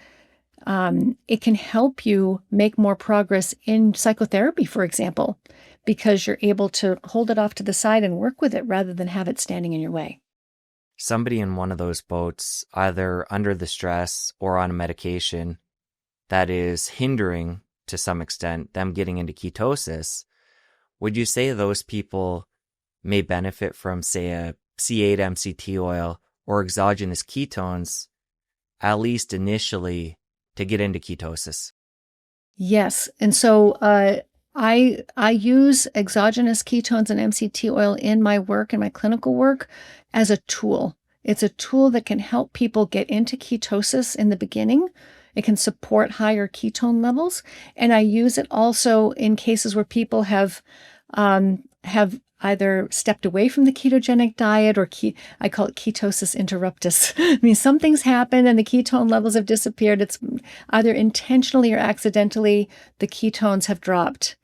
it can help you make more progress in psychotherapy, for example, because you're able to hold it off to the side and work with it rather than have it standing in your way. Somebody in one of those boats, either under the stress or on a medication that is hindering to some extent them getting into ketosis, would you say those people may benefit from, say, a C8 MCT oil or exogenous ketones, at least initially, to get into ketosis? Yes. And so I use exogenous ketones and MCT oil in my work and my clinical work as a tool. It's a tool that can help people get into ketosis in the beginning. It can support higher ketone levels. And I use it also in cases where people have either stepped away from the ketogenic diet or I call it ketosis interruptus. I mean, some things happen and the ketone levels have disappeared. It's either intentionally or accidentally the ketones have dropped.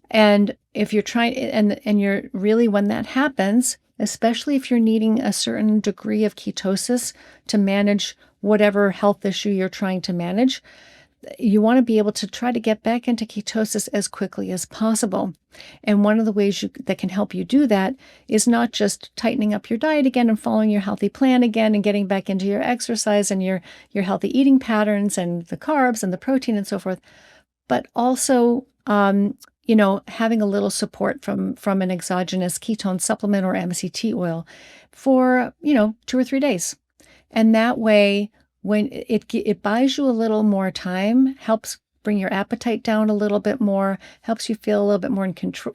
And if you're trying, and you're really, when that happens, especially if you're needing a certain degree of ketosis to manage whatever health issue you're trying to manage, you want to be able to try to get back into ketosis as quickly as possible. And one of the ways that can help you do that is not just tightening up your diet again and following your healthy plan again and getting back into your exercise and your healthy eating patterns and the carbs and the protein and so forth, but also having a little support from an exogenous ketone supplement or MCT oil for 2 or 3 days. And that way, when it buys you a little more time, helps bring your appetite down a little bit more, helps you feel a little bit more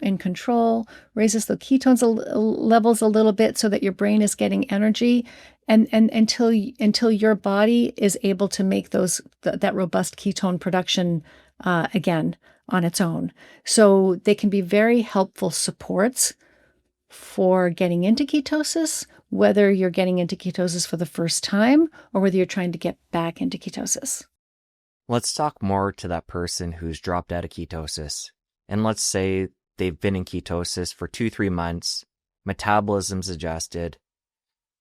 in control, raises the ketones levels a little bit so that your brain is getting energy, and until your body is able to make that robust ketone production again on its own. So they can be very helpful supports for getting into ketosis, whether you're getting into ketosis for the first time or whether you're trying to get back into ketosis. Let's talk more to that person who's dropped out of ketosis. And let's say they've been in ketosis for 2-3 months, metabolism's adjusted,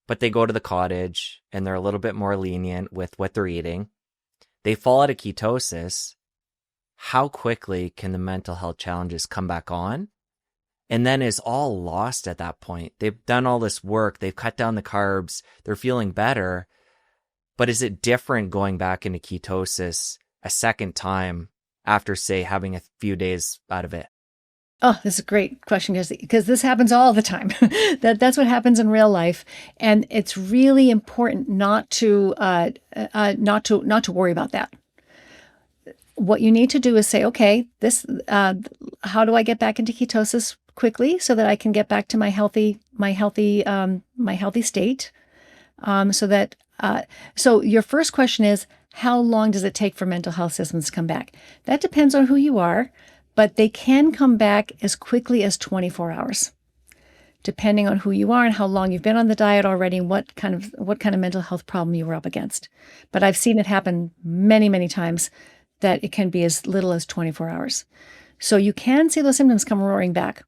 but they go to the cottage and they're a little bit more lenient with what they're eating. They fall out of ketosis. How quickly can the mental health challenges come back on? And then is all lost at that point. They've done all this work. They've cut down the carbs. They're feeling better. But is it different going back into ketosis a second time after, say, having a few days out of it? Oh, this is a great question because this happens all the time. That's what happens in real life, and it's really important not to worry about that. What you need to do is say, okay, how do I get back into ketosis quickly so that I can get back to my healthy state? So your first question is, how long does it take for mental health symptoms to come back? That depends on who you are, but they can come back as quickly as 24 hours, depending on who you are and how long you've been on the diet already and what kind of mental health problem you were up against. But I've seen it happen many, many times that it can be as little as 24 hours. So you can see those symptoms come roaring back.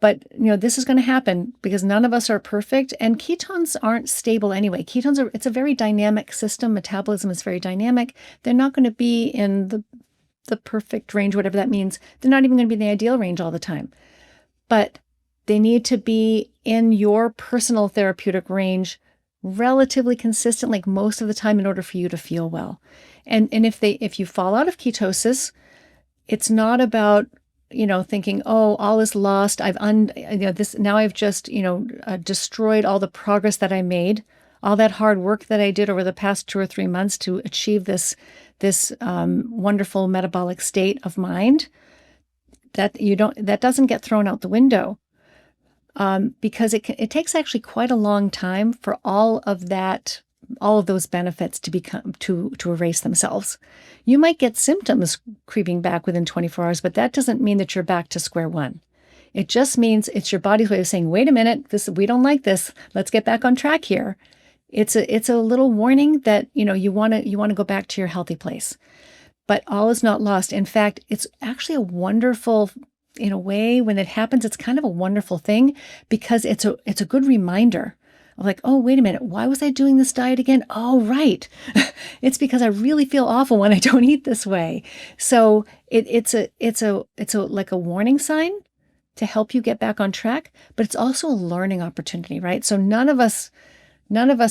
But this is going to happen because none of us are perfect, and ketones aren't stable anyway. It's a very dynamic system. Metabolism is very dynamic. They're not going to be in the perfect range, whatever that means. They're not even going to be in the ideal range all the time. But they need to be in your personal therapeutic range relatively consistent, like most of the time, in order for you to feel well. And if you fall out of ketosis, it's not about thinking, oh, all is lost. Now I've just destroyed all the progress that I made, all that hard work that I did over the past 2 or 3 months to achieve this wonderful metabolic state of mind. That doesn't get thrown out the window. because it takes actually quite a long time for all of those benefits to erase themselves. You might get symptoms creeping back within 24 hours, but that doesn't mean that you're back to square one. It just means it's your body's way of saying, wait a minute, we don't like this. Let's get back on track here. It's a little warning that, you want to go back to your healthy place. But all is not lost. In fact, it's actually a wonderful, in a way, when it happens, it's kind of a wonderful thing because it's a good reminder of like, oh, wait a minute, why was I doing this diet again? Oh, right. It's because I really feel awful when I don't eat this way. So it's like a warning sign to help you get back on track, but it's also a learning opportunity, right? So none of us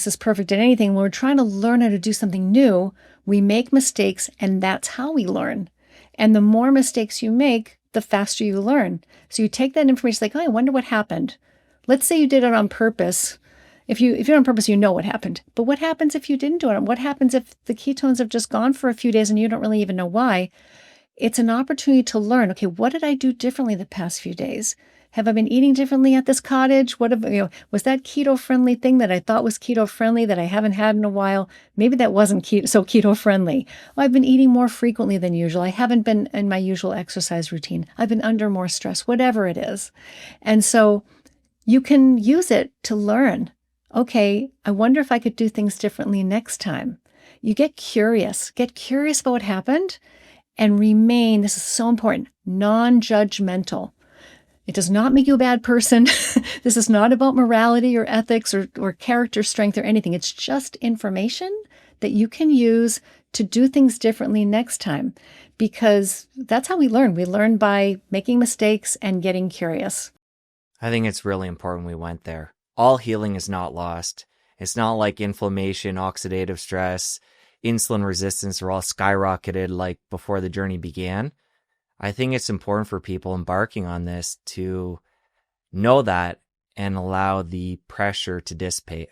is perfect at anything. When we're trying to learn how to do something new, we make mistakes, and that's how we learn. And the more mistakes you make, the faster you learn. So you take that information, like, oh, I wonder what happened. Let's say you did it on purpose. If you did it on purpose, you know what happened. But what happens if you didn't do it? What happens if the ketones have just gone for a few days and you don't really even know why? It's an opportunity to learn, okay, what did I do differently the past few days? Have I been eating differently at this cottage? Was that keto-friendly thing that I thought was keto-friendly that I haven't had in a while? Maybe that wasn't so keto-friendly. Oh, I've been eating more frequently than usual. I haven't been in my usual exercise routine. I've been under more stress, whatever it is. And so you can use it to learn. Okay, I wonder if I could do things differently next time. You get curious about what happened, and remain, this is so important, non-judgmental. It does not make you a bad person. This is not about morality or ethics or character strength or anything. It's just information that you can use to do things differently next time, because that's how we learn. We learn by making mistakes and getting curious. I think it's really important we went there. All healing is not lost. It's not like inflammation, oxidative stress, insulin resistance are all skyrocketed like before the journey began. I think it's important for people embarking on this to know that and allow the pressure to dissipate.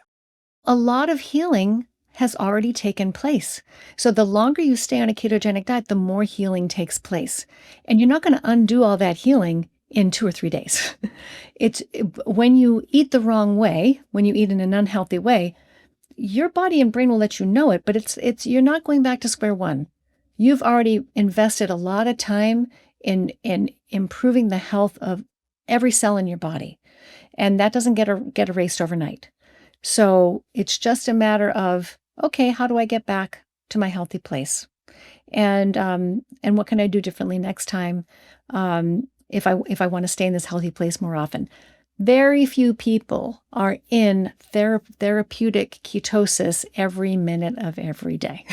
A lot of healing has already taken place. So the longer you stay on a ketogenic diet, the more healing takes place. And you're not going to undo all that healing in 2 or 3 days. When you eat the wrong way, when you eat in an unhealthy way, your body and brain will let you know it, but you're not going back to square one. You've already invested a lot of time in improving the health of every cell in your body, and that doesn't get erased overnight. So it's just a matter of, okay, how do I get back to my healthy place, and what can I do differently next time, if I want to stay in this healthy place more often. Very few people are in therapeutic ketosis every minute of every day.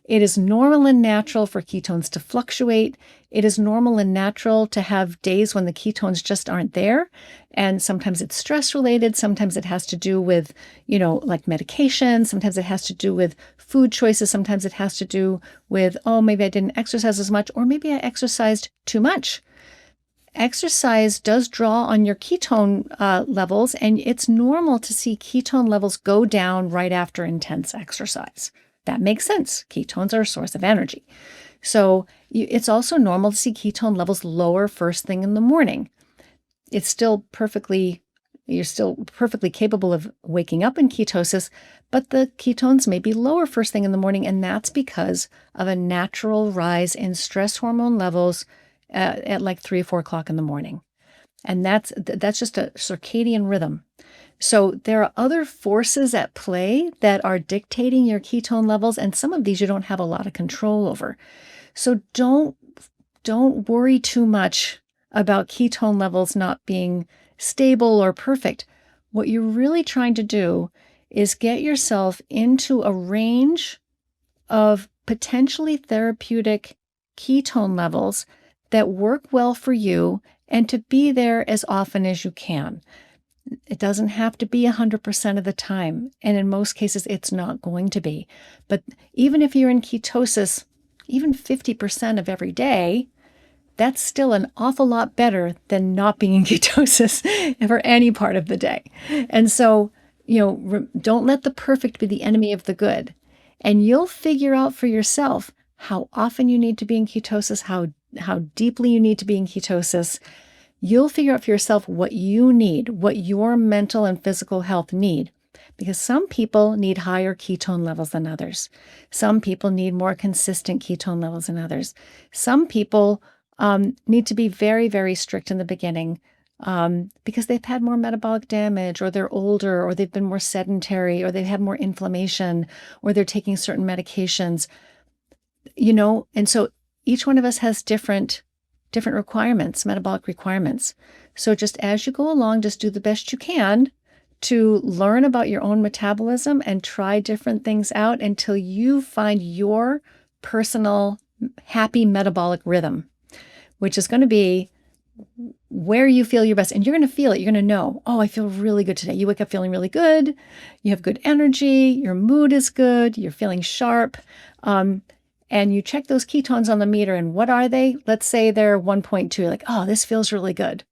It is normal and natural for ketones to fluctuate. It is normal and natural to have days when the ketones just aren't there. And sometimes it's stress related. Sometimes it has to do with, like medication. Sometimes it has to do with food choices. Sometimes it has to do with, oh, maybe I didn't exercise as much, or maybe I exercised too much. Exercise does draw on your ketone levels, and it's normal to see ketone levels go down right after intense exercise. That makes sense. Ketones are a source of energy. So it's also normal to see ketone levels lower first thing in the morning. You're still perfectly capable of waking up in ketosis, but the ketones may be lower first thing in the morning, and that's because of a natural rise in stress hormone levels at like 3 or 4 o'clock in the morning. And that's just a circadian rhythm. So there are other forces at play that are dictating your ketone levels, and some of these you don't have a lot of control over. So don't worry too much about ketone levels not being stable or perfect. What you're really trying to do is get yourself into a range of potentially therapeutic ketone levels that work well for you, and to be there as often as you can. It doesn't have to be 100% of the time, and in most cases it's not going to be. But even if you're in ketosis, even 50% of every day, that's still an awful lot better than not being in ketosis for any part of the day. And so, don't let the perfect be the enemy of the good. And you'll figure out for yourself how often you need to be in ketosis, how deeply you need to be in ketosis. You'll figure out for yourself what you need, what your mental and physical health need. Because some people need higher ketone levels than others. Some people need more consistent ketone levels than others. Some people need to be very, very strict in the beginning because they've had more metabolic damage, or they're older, or they've been more sedentary, or they've had more inflammation, or they're taking certain medications, and so each one of us has different requirements, metabolic requirements. So just as you go along, just do the best you can to learn about your own metabolism and try different things out until you find your personal happy metabolic rhythm, which is going to be where you feel your best. And you're going to feel it. You're going to know, oh, I feel really good today. You wake up feeling really good. You have good energy. Your mood is good. You're feeling sharp. And you check those ketones on the meter, and what are they? Let's say they're 1.2. You're like, oh, this feels really good.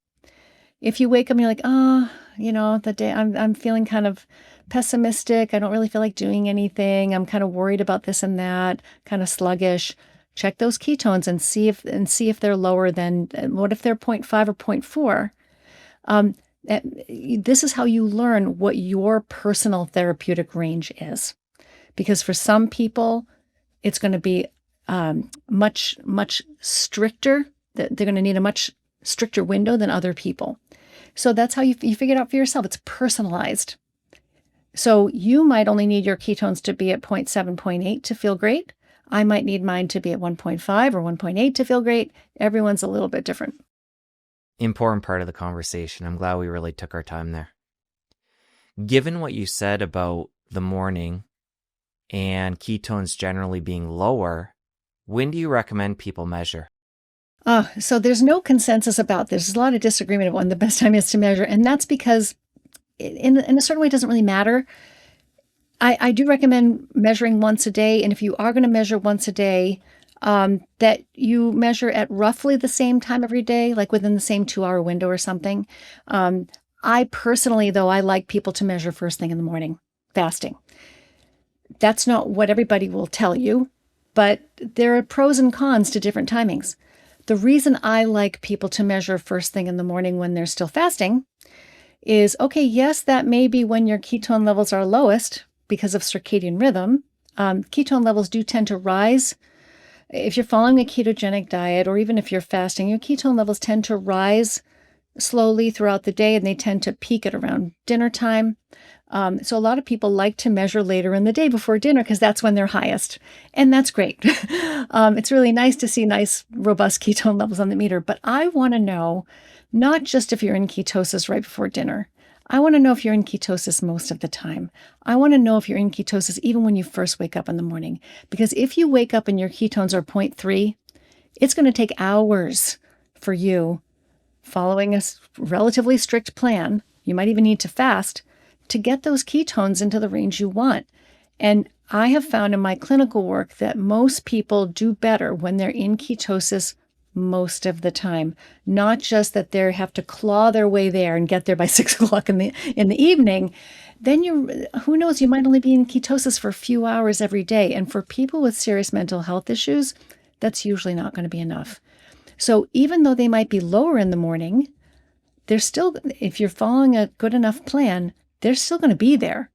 If you wake up and you're like, oh, the day I'm feeling kind of pessimistic. I don't really feel like doing anything. I'm kind of worried about this and that, kind of sluggish. Check those ketones and see if they're lower than, what if they're 0.5 or 0.4? This is how you learn what your personal therapeutic range is. Because for some people, it's going to be much, much stricter. They're going to need a much stricter window than other people. So that's how you figure it out for yourself. It's personalized. So you might only need your ketones to be at 0.7, 0.8 to feel great. I might need mine to be at 1.5 or 1.8 to feel great. Everyone's a little bit different. Important part of the conversation. I'm glad we really took our time there. Given what you said about the morning and ketones generally being lower, when do you recommend people measure? So there's no consensus about this. There's a lot of disagreement about when the best time is to measure. And that's because in a certain way, it doesn't really matter. I do recommend measuring once a day. And if you are going to measure once a day, that you measure at roughly the same time every day, like within the same 2-hour window or something. I personally, though, I like people to measure first thing in the morning, fasting. That's not what everybody will tell you, but there are pros and cons to different timings. The reason I like people to measure first thing in the morning when they're still fasting is, okay, yes, that may be when your ketone levels are lowest because of circadian rhythm. Ketone levels do tend to rise. If you're following a ketogenic diet, or even if you're fasting, your ketone levels tend to rise slowly throughout the day, and they tend to peak at around dinner time. So a lot of people like to measure later in the day before dinner because that's when they're highest. And that's great. It's really nice to see nice, robust ketone levels on the meter. But I want to know not just if you're in ketosis right before dinner. I want to know if you're in ketosis most of the time. I want to know if you're in ketosis even when you first wake up in the morning. Because if you wake up and your ketones are 0.3, it's going to take hours for you, following a relatively strict plan, you might even need to fast, to get those ketones into the range you want. And I have found in my clinical work that most people do better when they're in ketosis most of the time, not just that they have to claw their way there and get there by 6 o'clock in the evening. Then who knows, you might only be in ketosis for a few hours every day. And for people with serious mental health issues, that's usually not going to be enough. So even though they might be lower in the morning, they're still, if you're following a good enough plan, they're still going to be there.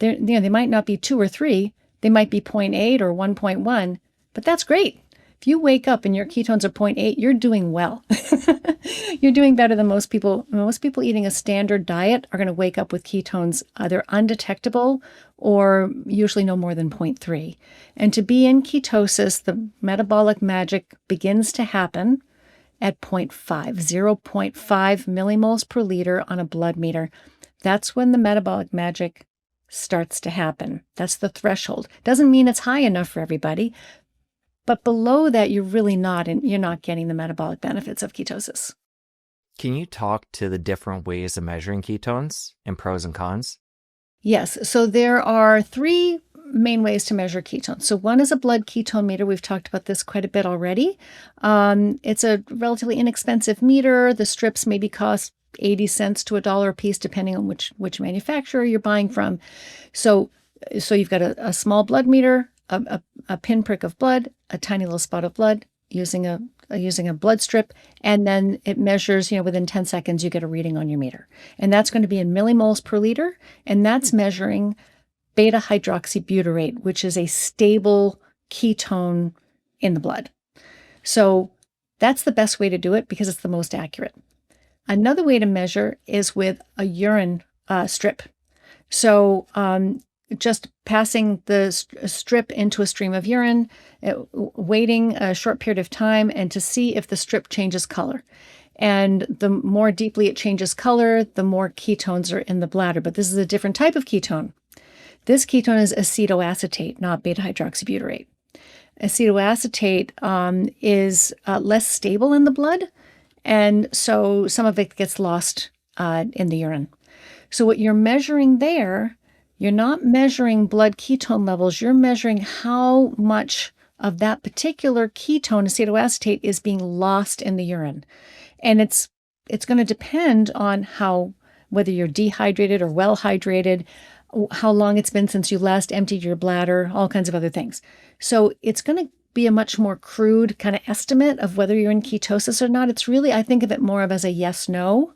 They might not be 2 or 3. They might be 0.8 or 1.1, but that's great. If you wake up and your ketones are 0.8, you're doing well. You're doing better than most people. Most people eating a standard diet are going to wake up with ketones either undetectable or usually no more than 0.3. And to be in ketosis, the metabolic magic begins to happen at 0.5, 0.5 millimoles per liter on a blood meter. That's when the metabolic magic starts to happen. That's the threshold. Doesn't mean it's high enough for everybody, but below that, you're really not, and you're not getting the metabolic benefits of ketosis. Can you talk to the different ways of measuring ketones and pros and cons? Yes. So there are 3 main ways to measure ketones. So one is a blood ketone meter. We've talked about this quite a bit already. It's a relatively inexpensive meter. The strips maybe cost 80 cents to $1 a piece, depending on which manufacturer you're buying from. So you've got a small blood meter, a pinprick of blood, a tiny little spot of blood, using a blood strip, and then it measures, within 10 seconds you get a reading on your meter. And that's going to be in millimoles per liter, and that's measuring beta hydroxybutyrate, which is a stable ketone in the blood. So that's the best way to do it because it's the most accurate. Another way to measure is with a urine strip. So just passing the strip into a stream of urine, waiting a short period of time, and to see if the strip changes color. And the more deeply it changes color, the more ketones are in the bladder. But this is a different type of ketone. This ketone is acetoacetate, not beta hydroxybutyrate. Acetoacetate is less stable in the blood, and so some of it gets lost in the urine. So what you're measuring there, you're not measuring blood ketone levels, you're measuring how much of that particular ketone, acetoacetate, is being lost in the urine. And it's going to depend on whether you're dehydrated or well hydrated, how long it's been since you last emptied your bladder, all kinds of other things. So it's going to be a much more crude kind of estimate of whether you're in ketosis or not. It's really, I think of it more of as a yes-no,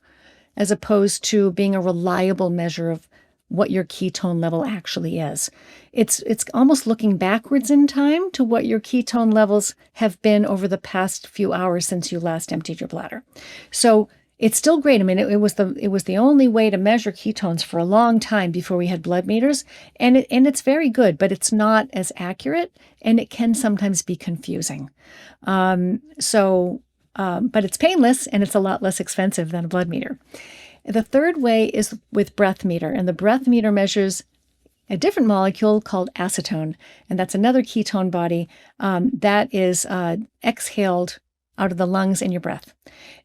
as opposed to being a reliable measure of what your ketone level actually is. It's almost looking backwards in time to what your ketone levels have been over the past few hours since you last emptied your bladder. So it's still great. I mean, it was the only way to measure ketones for a long time before we had blood meters, and it's very good, but it's not as accurate, and it can sometimes be confusing. But it's painless, and it's a lot less expensive than a blood meter. The third way is with breath meter, and the breath meter measures a different molecule called acetone, and that's another ketone body that is exhaled out of the lungs in your breath.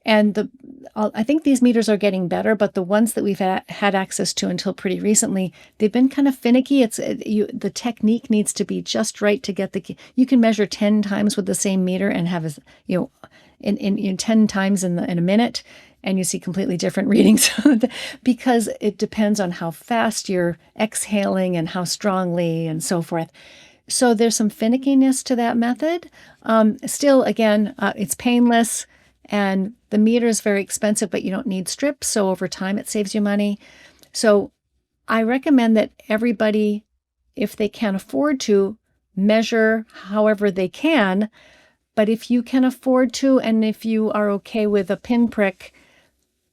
And I think these meters are getting better, but the ones that we've had access to until pretty recently, they've been kind of finicky. The technique needs to be just right to get you can measure 10 times with the same meter and have in 10 times in a minute, and you see completely different readings because it depends on how fast you're exhaling and how strongly and so forth. So there's some finickiness to that method. Still, again, it's painless, and the meter is very expensive, but you don't need strips. So over time, it saves you money. So I recommend that everybody, if they can afford to, measure however they can. But if you can afford to, and if you are okay with a pinprick,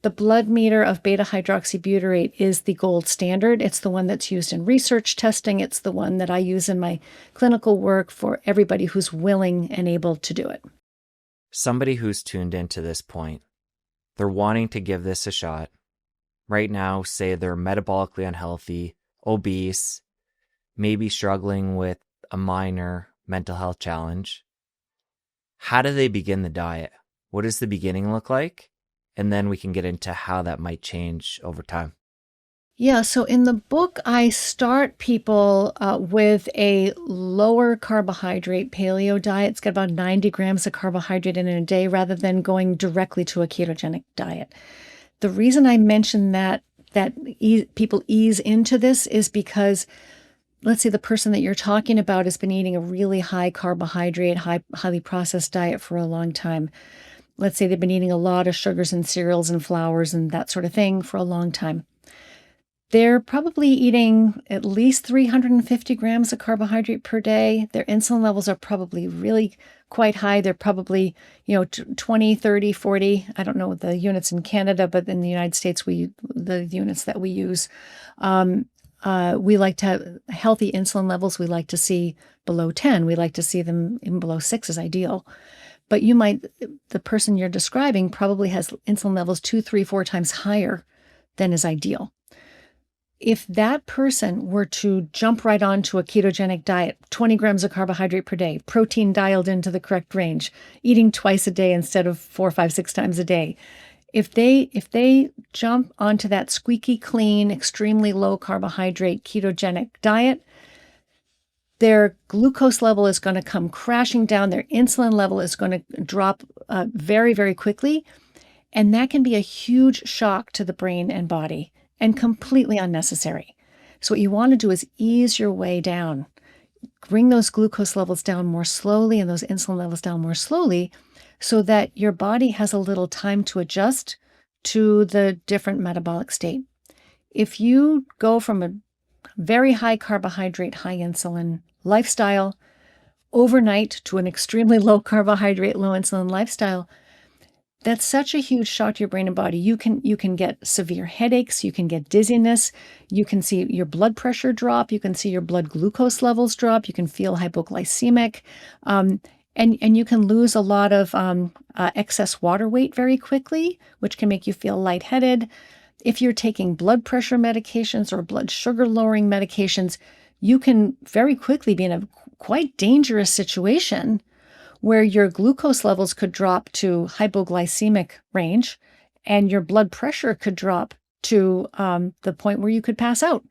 the blood meter of beta hydroxybutyrate is the gold standard. It's the one that's used in research testing. It's the one that I use in my clinical work for everybody who's willing and able to do it. Somebody who's tuned into this point, they're wanting to give this a shot. Right now, say they're metabolically unhealthy, obese, maybe struggling with a minor mental health challenge. How do they begin the diet? What does the beginning look like? And then we can get into how that might change over time. Yeah, so in the book, I start people with a lower carbohydrate paleo diet. It's got about 90 grams of carbohydrate in a day rather than going directly to a ketogenic diet. The reason I mention that people ease into this is because, let's say the person that you're talking about has been eating a really high carbohydrate, highly processed diet for a long time. Let's say they've been eating a lot of sugars and cereals and flours and that sort of thing for a long time. They're probably eating at least 350 grams of carbohydrate per day. Their insulin levels are probably really quite high. They're probably, 20, 30, 40. I don't know the units in Canada, but in the United States, the units that we use, we like to have healthy insulin levels. We like to see below 10. We like to see them even below 6 is ideal. But the person you're describing probably has insulin levels 2, 3, 4 times higher than is ideal. If that person were to jump right onto a ketogenic diet, 20 grams of carbohydrate per day, protein dialed into the correct range, eating twice a day instead of 4, 5, 6 times a day, if they jump onto that squeaky clean, extremely low carbohydrate ketogenic diet, their glucose level is going to come crashing down. Their insulin level is going to drop very, very quickly. And that can be a huge shock to the brain and body and completely unnecessary. So what you want to do is ease your way down. bring those glucose levels down more slowly and those insulin levels down more slowly so that your body has a little time to adjust to the different metabolic state. If you go from a very high carbohydrate, high insulin lifestyle overnight to an extremely low carbohydrate, low insulin lifestyle, that's such a huge shock to your brain and body. You can get severe headaches, you can get dizziness, you can see your blood pressure drop, you can see your blood glucose levels drop, you can feel hypoglycemic, and you can lose a lot of excess water weight very quickly, which can make you feel lightheaded. If you're taking blood pressure medications or blood sugar lowering medications, you can very quickly be in a quite dangerous situation where your glucose levels could drop to hypoglycemic range and your blood pressure could drop to the point where you could pass out,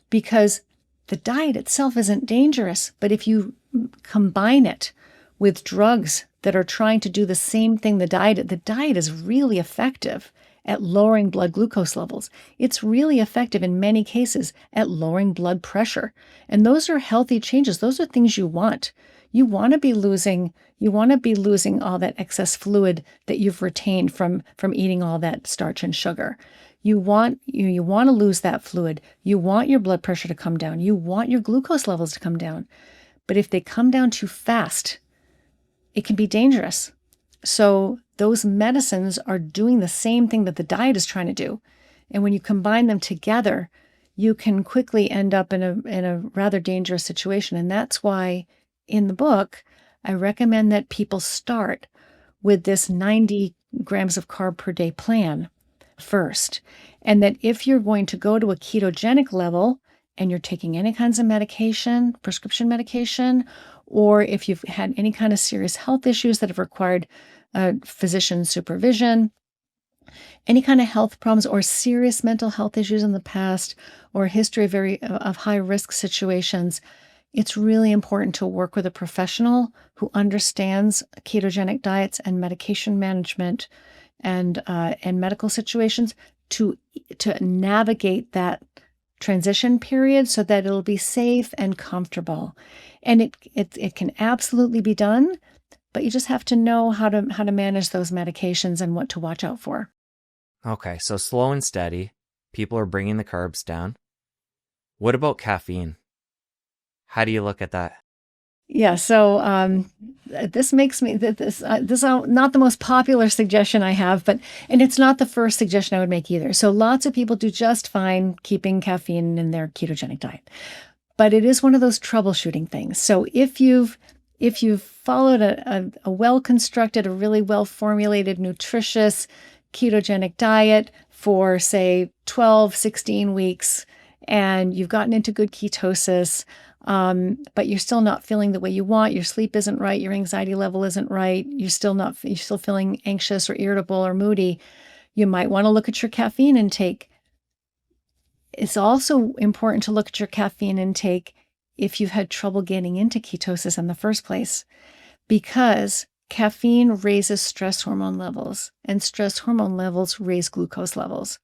because the diet itself isn't dangerous. But if you combine it with drugs that are trying to do the same thing the diet is really effective at lowering blood glucose levels. It's really effective in many cases at lowering blood pressure. And those are healthy changes. Those are things you want. You want to be losing all that excess fluid that you've retained from eating all that starch and sugar. You want to lose that fluid. You want your blood pressure to come down. You want your glucose levels to come down. But if they come down too fast, it can be dangerous. So those medicines are doing the same thing that the diet is trying to do. And when you combine them together, you can quickly end up in a rather dangerous situation. And that's why in the book, I recommend that people start with this 90 grams of carb per day plan first. And that if you're going to go to a ketogenic level and you're taking any kinds of medication, prescription medication, or if you've had any kind of serious health issues that have required physician supervision, any kind of health problems or serious mental health issues in the past, or a history of high risk situations, it's really important to work with a professional who understands ketogenic diets and medication management and medical situations to navigate that transition period so that it'll be safe and comfortable. And it can absolutely be done, but you just have to know how to manage those medications and what to watch out for. Okay, so slow and steady. People are bringing the carbs down. What about caffeine? How do you look at that? Yeah, so this makes me this is not the most popular suggestion I have, and it's not the first suggestion I would make either. So lots of people do just fine keeping caffeine in their ketogenic diet, but it is one of those troubleshooting things. So if you've followed a well-constructed, a really well-formulated, nutritious ketogenic diet for say 12, 16 weeks, and you've gotten into good ketosis, but you're still not feeling the way you want, your sleep isn't right, your anxiety level isn't right, you're still feeling anxious or irritable or moody, you might want to look at your caffeine intake. It's also important to look at your caffeine intake if you've had trouble getting into ketosis in the first place, because caffeine raises stress hormone levels, and stress hormone levels raise glucose levels.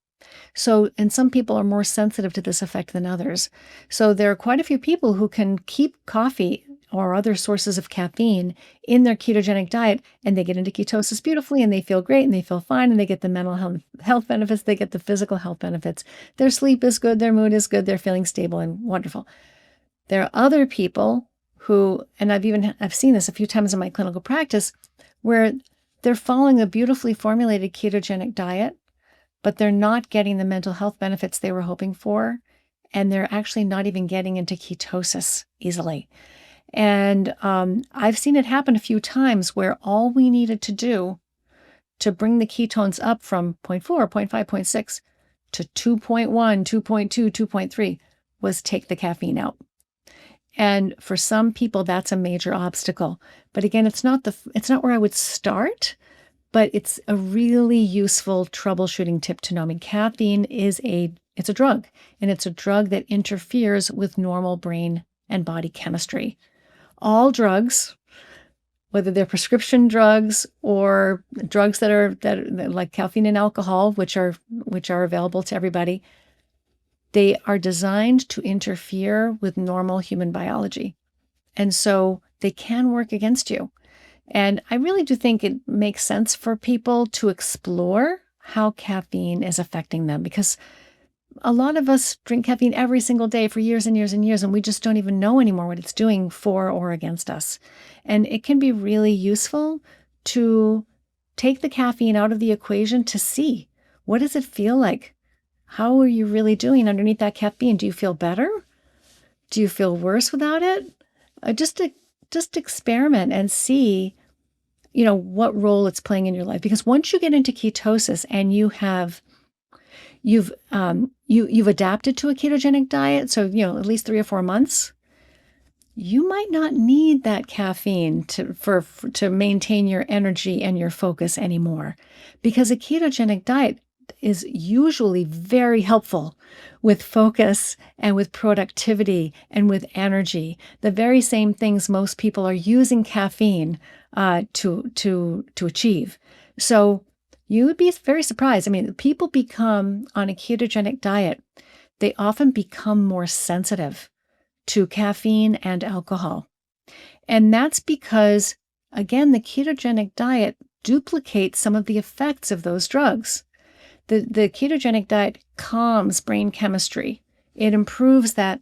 So, and some people are more sensitive to this effect than others. So there are quite a few people who can keep coffee or other sources of caffeine in their ketogenic diet, and they get into ketosis beautifully, and they feel great, and they feel fine, and they get the mental health benefits, they get the physical health benefits. Their sleep is good, their mood is good, they're feeling stable and wonderful. There are other people who, and I've seen this a few times in my clinical practice, where they're following a beautifully formulated ketogenic diet, but they're not getting the mental health benefits they were hoping for, and they're actually not even getting into ketosis easily. And I've seen it happen a few times where all we needed to do to bring the ketones up from 0.4, 0.5, 0.6 to 2.1, 2.2, 2.3 was take the caffeine out. And for some people, that's a major obstacle. But again, it's not where I would start, but it's a really useful troubleshooting tip to know. I mean, caffeine it's a drug, and it's a drug that interferes with normal brain and body chemistry. All drugs, whether they're prescription drugs or drugs that are like caffeine and alcohol, which are available to everybody, they are designed to interfere with normal human biology. And so they can work against you. And I really do think it makes sense for people to explore how caffeine is affecting them, because a lot of us drink caffeine every single day for years and years and years, and we just don't even know anymore what it's doing for or against us. And it can be really useful to take the caffeine out of the equation to see, what does it feel like? How are you really doing underneath that caffeine? Do you feel better? Do you feel worse without it? Just experiment and see, what role it's playing in your life. Because once you get into ketosis and you've adapted to a ketogenic diet, so at least 3 or 4 months, you might not need that caffeine to maintain your energy and your focus anymore, because a ketogenic diet is usually very helpful with focus and with productivity and with energy. The very same things most people are using caffeine to achieve. So you would be very surprised. I mean, people become, on a ketogenic diet, they often become more sensitive to caffeine and alcohol. And that's because, again, the ketogenic diet duplicates some of the effects of those drugs. The ketogenic diet calms brain chemistry. It improves that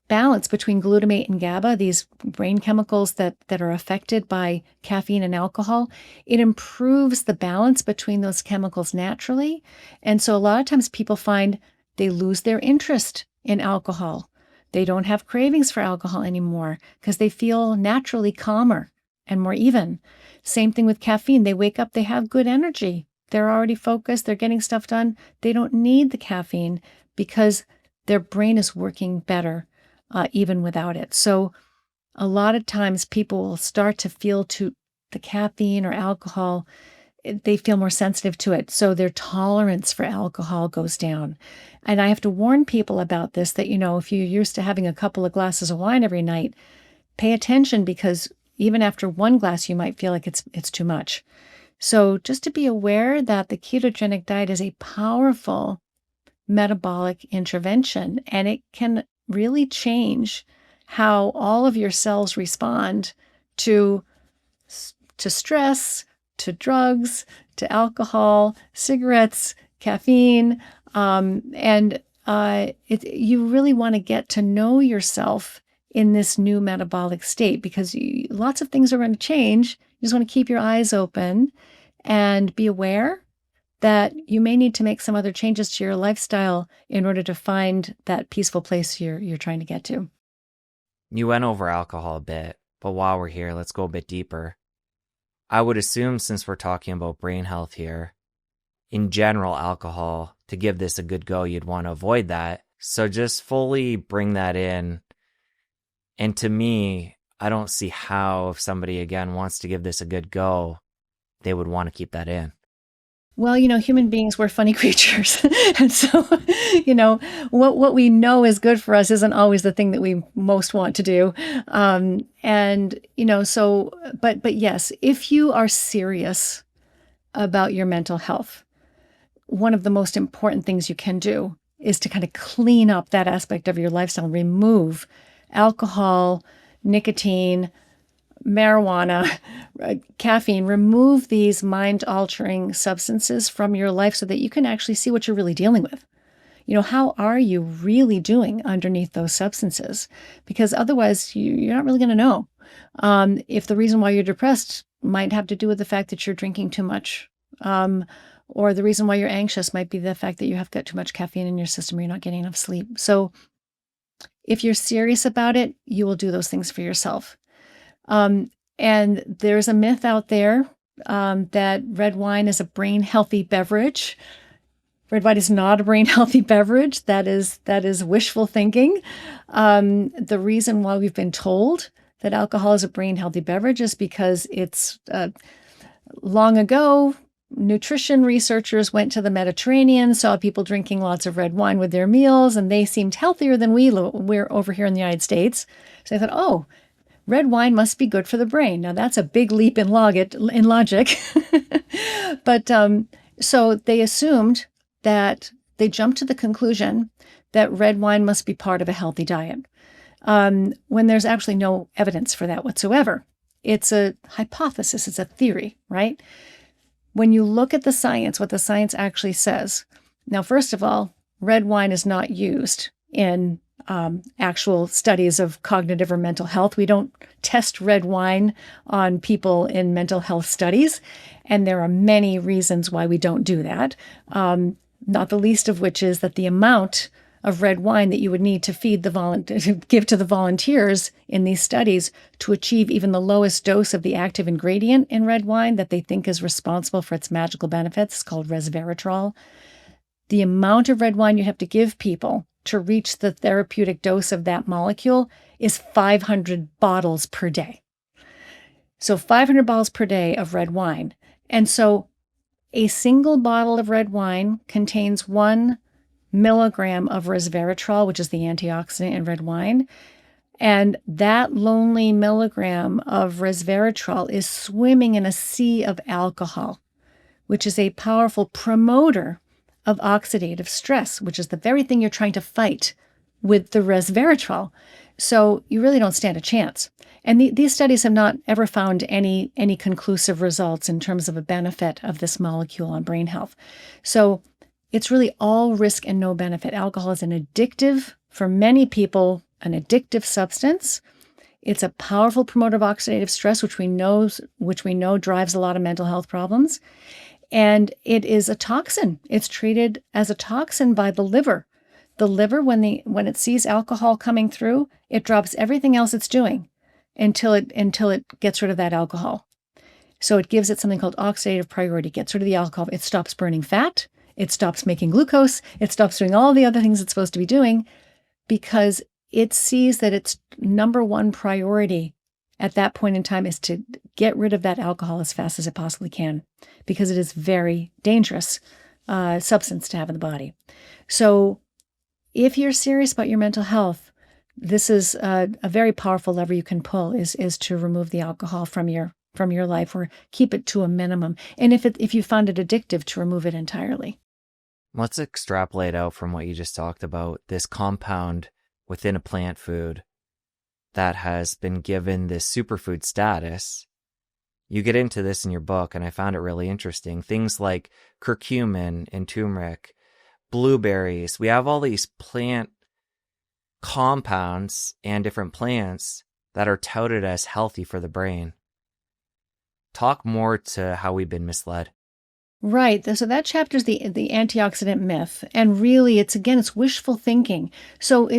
balance between glutamate and GABA, these brain chemicals that are affected by caffeine and alcohol. It improves the balance between those chemicals naturally. And so a lot of times people find they lose their interest in alcohol. They don't have cravings for alcohol anymore because they feel naturally calmer and more even. Same thing with caffeine. They wake up, they have good energy. They're already focused. They're getting stuff done. They don't need the caffeine because their brain is working better even without it. So a lot of times people will start to feel to the caffeine or alcohol, they feel more sensitive to it. So their tolerance for alcohol goes down. And I have to warn people about this, that, if you're used to having a couple of glasses of wine every night, pay attention, because even after one glass, you might feel like it's too much. So just to be aware that the ketogenic diet is a powerful metabolic intervention, and it can really change how all of your cells respond to stress, to drugs, to alcohol, cigarettes, caffeine. You really want to get to know yourself in this new metabolic state, because lots of things are going to change. You just want to keep your eyes open and be aware that you may need to make some other changes to your lifestyle in order to find that peaceful place you're trying to get to. You went over alcohol a bit, but while we're here, let's go a bit deeper. I would assume, since we're talking about brain health here, in general, alcohol, to give this a good go, you'd want to avoid that. So just fully bring that in. And to me, I don't see how, if somebody, again, wants to give this a good go, they would want to keep that in. Well, human beings, we're funny creatures. And so, what we know is good for us isn't always the thing that we most want to do. But yes, if you are serious about your mental health, one of the most important things you can do is to kind of clean up that aspect of your lifestyle, remove alcohol, nicotine, marijuana, caffeine, remove these mind-altering substances from your life so that you can actually see what you're really dealing with. How are you really doing underneath those substances? Because otherwise, you're not really going to know. If the reason why you're depressed might have to do with the fact that you're drinking too much, or the reason why you're anxious might be the fact that you have got too much caffeine in your system, or you're not getting enough sleep. So if you're serious about it, you will do those things for yourself. And there's a myth out there that red wine is a brain healthy beverage. Red wine is not a brain healthy beverage. That is wishful thinking. The reason why we've been told that alcohol is a brain healthy beverage is because it's long ago, nutrition researchers went to the Mediterranean, saw people drinking lots of red wine with their meals, and they seemed healthier than we're over here in the United States. So they thought, oh, red wine must be good for the brain. Now, that's a big leap in logic. But so they assumed that they jumped to the conclusion that red wine must be part of a healthy diet. when there's actually no evidence for that whatsoever. It's a hypothesis, it's a theory, right? When you look at the science, what the science actually says. Now, first of all, red wine is not used in actual studies of cognitive or mental health. We don't test red wine on people in mental health studies, and there are many reasons why we don't do that. Not the least of which is that the amount of red wine that you would need to to give to the volunteers in these studies to achieve even the lowest dose of the active ingredient in red wine that they think is responsible for its magical benefits is called resveratrol. The amount of red wine you have to give people to reach the therapeutic dose of that molecule is 500 bottles per day. So 500 bottles per day of red wine. And so a single bottle of red wine contains 1 milligram of resveratrol, which is the antioxidant in red wine. And that lonely milligram of resveratrol is swimming in a sea of alcohol, which is a powerful promoter of oxidative stress, which is the very thing you're trying to fight with the resveratrol. So you really don't stand a chance. And these studies have not ever found any conclusive results in terms of a benefit of this molecule on brain health. So it's really all risk and no benefit. Alcohol is an addictive, for many people, an addictive substance. It's a powerful promoter of oxidative stress, which we know drives a lot of mental health problems. And it is a toxin. It's treated as a toxin by the liver. The liver, when it sees alcohol coming through, it drops everything else it's doing until it gets rid of that alcohol. So it gives it something called oxidative priority. It gets rid of the alcohol. It stops burning fat. It stops making glucose. It stops doing all the other things it's supposed to be doing because it sees that its number one priority at that point in time is to get rid of that alcohol as fast as it possibly can, because it is very dangerous substance to have in the body. So if you're serious about your mental health, this is a very powerful lever you can pull is to remove the alcohol from your life or keep it to a minimum. And if you find it addictive, to remove it entirely. Let's extrapolate out from what you just talked about, this compound within a plant food that has been given this superfood status. You get into this in your book, and I found it really interesting. Things like curcumin and turmeric, blueberries. We have all these plant compounds and different plants that are touted as healthy for the brain. Talk more to how we've been misled. Right. So that chapter is the antioxidant myth. And really, it's wishful thinking. So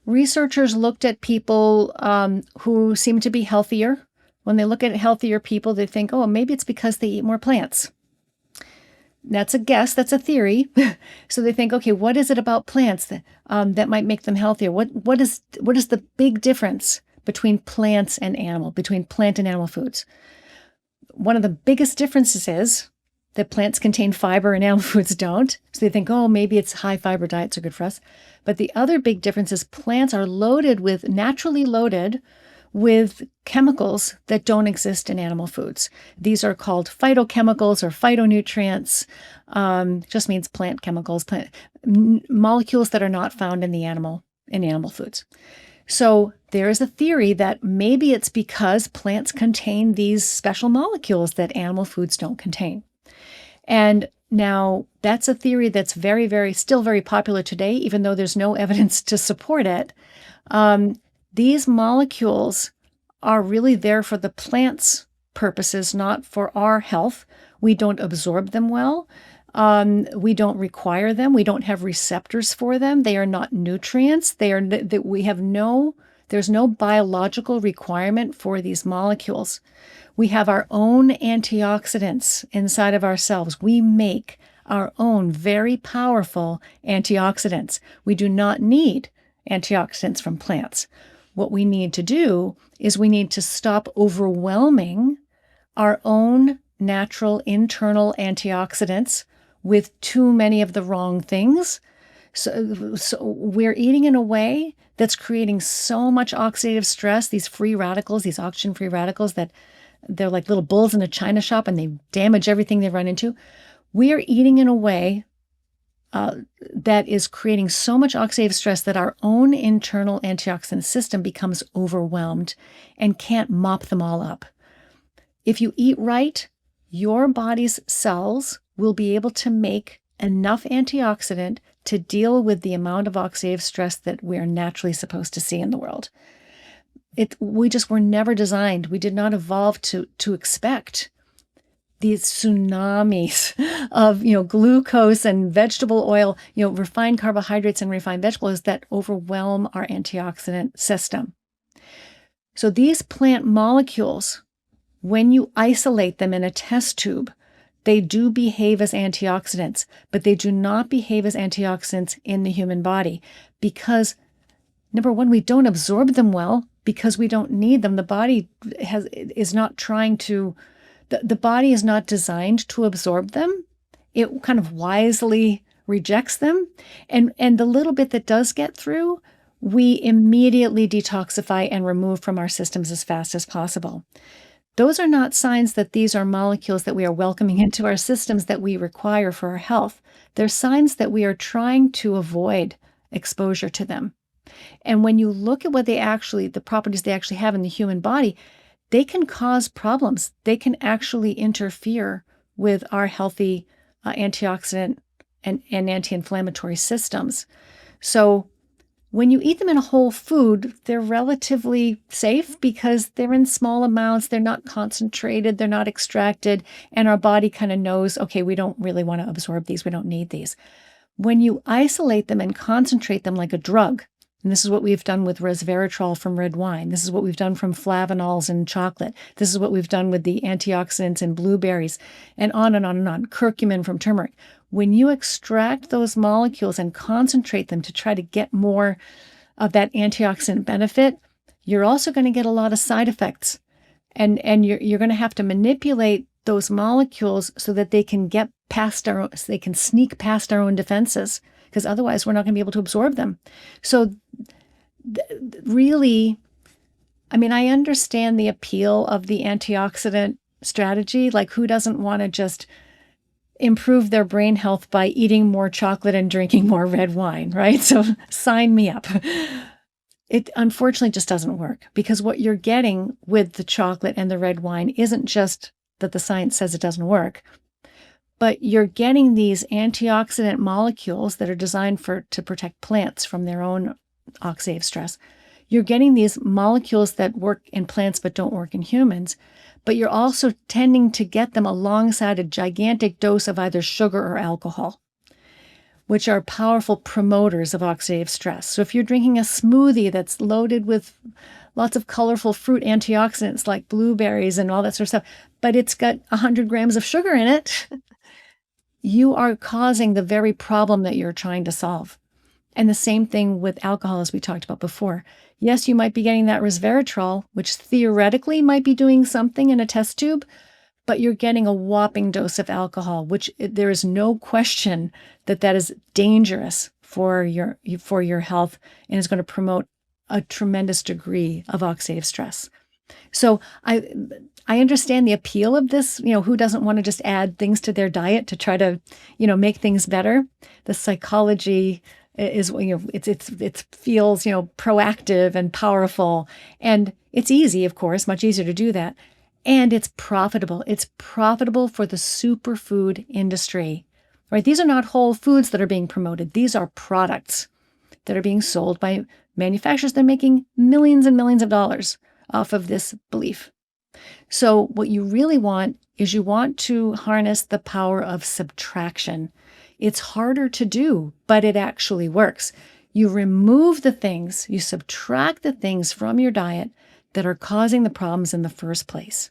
researchers looked at people who seem to be healthier. When they look at healthier people, they think, oh, maybe it's because they eat more plants. That's a guess. That's a theory. So they think, okay, what is it about plants that might make them healthier? What is the big difference between plants and between plant and animal foods? One of the biggest differences is that plants contain fiber and animal foods don't. So they think, oh, maybe it's high fiber diets are good for us. But the other big difference is plants are naturally loaded with chemicals that don't exist in animal foods. These are called phytochemicals or phytonutrients. Just means plant chemicals, molecules that are not found in animal foods. So there is a theory that maybe it's because plants contain these special molecules that animal foods don't contain. And now that's a theory that's still very popular today, even though there's no evidence to support it. These molecules are really there for the plant's purposes, not for our health. We don't absorb them well. We don't require them. We don't have receptors for them. They are not nutrients. There's no biological requirement for these molecules. We have our own antioxidants inside of ourselves. We make our own very powerful antioxidants. We do not need antioxidants from plants. What we need to do is we need to stop overwhelming our own natural internal antioxidants with too many of the wrong things. So we're eating in a way that's creating so much oxidative stress, these free radicals, these oxygen-free radicals that they're like little bulls in a china shop and they damage everything they run into. We are eating in a way that is creating so much oxidative stress that our own internal antioxidant system becomes overwhelmed and can't mop them all up. If you eat right, your body's cells will be able to make enough antioxidant to deal with the amount of oxidative stress that we're naturally supposed to see in the world. We just were never designed. We did not evolve to expect these tsunamis of, glucose and vegetable oil, refined carbohydrates and refined vegetables that overwhelm our antioxidant system. So these plant molecules, when you isolate them in a test tube, they do behave as antioxidants, but they do not behave as antioxidants in the human body because, number one, we don't absorb them well because we don't need them. The body is not trying to. The body is not designed to absorb them. It kind of wisely rejects them. And the little bit that does get through, we immediately detoxify and remove from our systems as fast as possible. Those are not signs that these are molecules that we are welcoming into our systems that we require for our health. They're signs that we are trying to avoid exposure to them. And when you look at what the properties they actually have in the human body, they can cause problems. They can actually interfere with our healthy antioxidant and anti-inflammatory systems. So when you eat them in a whole food, they're relatively safe because they're in small amounts. They're not concentrated. They're not extracted. And our body kind of knows, okay, we don't really want to absorb these. We don't need these. When you isolate them and concentrate them like a drug, and this is what we've done with resveratrol from red wine. This is what we've done from flavanols in chocolate. This is what we've done with the antioxidants in blueberries, and on and on and on. Curcumin from turmeric. When you extract those molecules and concentrate them to try to get more of that antioxidant benefit, you're also going to get a lot of side effects. And you're going to have to manipulate those molecules so that they can so they can sneak past our own defenses, because otherwise we're not going to be able to absorb them. So really, I understand the appeal of the antioxidant strategy. Like, who doesn't want to just improve their brain health by eating more chocolate and drinking more red wine, right? So sign me up. It unfortunately just doesn't work, because what you're getting with the chocolate and the red wine isn't just that the science says it doesn't work, but you're getting these antioxidant molecules that are designed to protect plants from their own oxidative stress. You're getting these molecules that work in plants but don't work in humans, but you're also tending to get them alongside a gigantic dose of either sugar or alcohol, which are powerful promoters of oxidative stress. So if you're drinking a smoothie that's loaded with lots of colorful fruit antioxidants like blueberries and all that sort of stuff, but it's got 100 grams of sugar in it, you are causing the very problem that you're trying to solve. And the same thing with alcohol, as we talked about before. Yes, you might be getting that resveratrol, which theoretically might be doing something in a test tube, but you're getting a whopping dose of alcohol, which there is no question that is dangerous for your health and is going to promote a tremendous degree of oxidative stress. So I understand the appeal of this. Who doesn't want to just add things to their diet to try to, make things better? The psychology is, it feels, proactive and powerful, and it's easy, of course, much easier to do that. And it's profitable. It's profitable for the superfood industry, right? These are not whole foods that are being promoted. These are products that are being sold by manufacturers. They're making millions and millions of dollars off of this belief. So what you really want is you want to harness the power of subtraction. It's harder to do, but it actually works. You remove the things, you subtract the things from your diet that are causing the problems in the first place.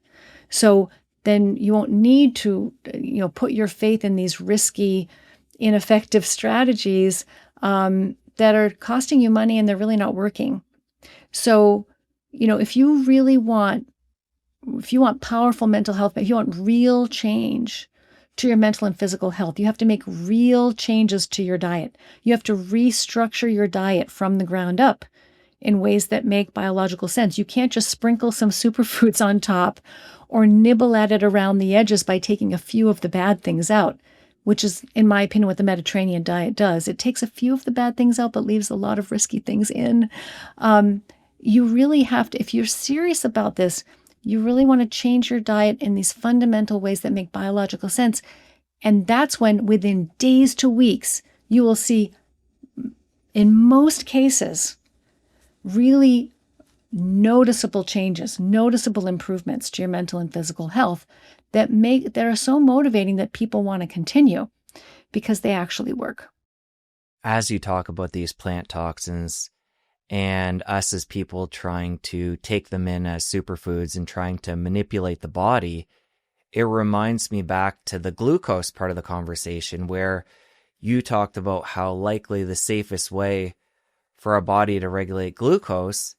So then you won't need to, put your faith in these risky, ineffective strategies that are costing you money and they're really not working. So, if you want powerful mental health, if you want real change to your mental and physical health, you have to make real changes to your diet. You have to restructure your diet from the ground up in ways that make biological sense. You can't just sprinkle some superfoods on top or nibble at it around the edges by taking a few of the bad things out. which is, in my opinion, what the Mediterranean diet does. It takes a few of the bad things out, but leaves a lot of risky things in. You really have to, if you're serious about this, you really want to change your diet in these fundamental ways that make biological sense. And that's when, within days to weeks, you will see, in most cases, really noticeable changes, noticeable improvements to your mental and physical health that are so motivating that people want to continue because they actually work. As you talk about these plant toxins and us as people trying to take them in as superfoods and trying to manipulate the body, it reminds me back to the glucose part of the conversation where you talked about how likely the safest way for our body to regulate glucose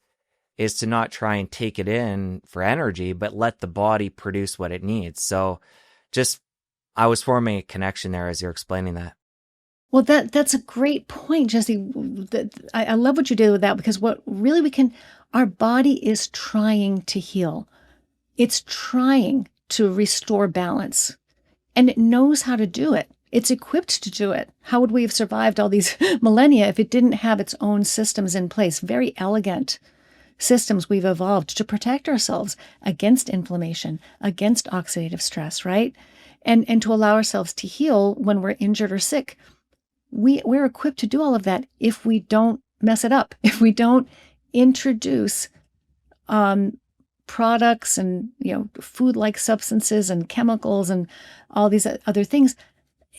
is to not try and take it in for energy, but let the body produce what it needs. So I was forming a connection there as you're explaining that. Well, that's a great point, Jesse. I love what you did with that, because what really our body is trying to heal. It's trying to restore balance, and it knows how to do it. It's equipped to do it. How would we have survived all these millennia if it didn't have its own systems in place? Very elegant systems we've evolved to protect ourselves against inflammation, against oxidative stress, right? And to allow ourselves to heal when we're injured or sick. We're equipped to do all of that if we don't mess it up, if we don't introduce products and food-like substances and chemicals and all these other things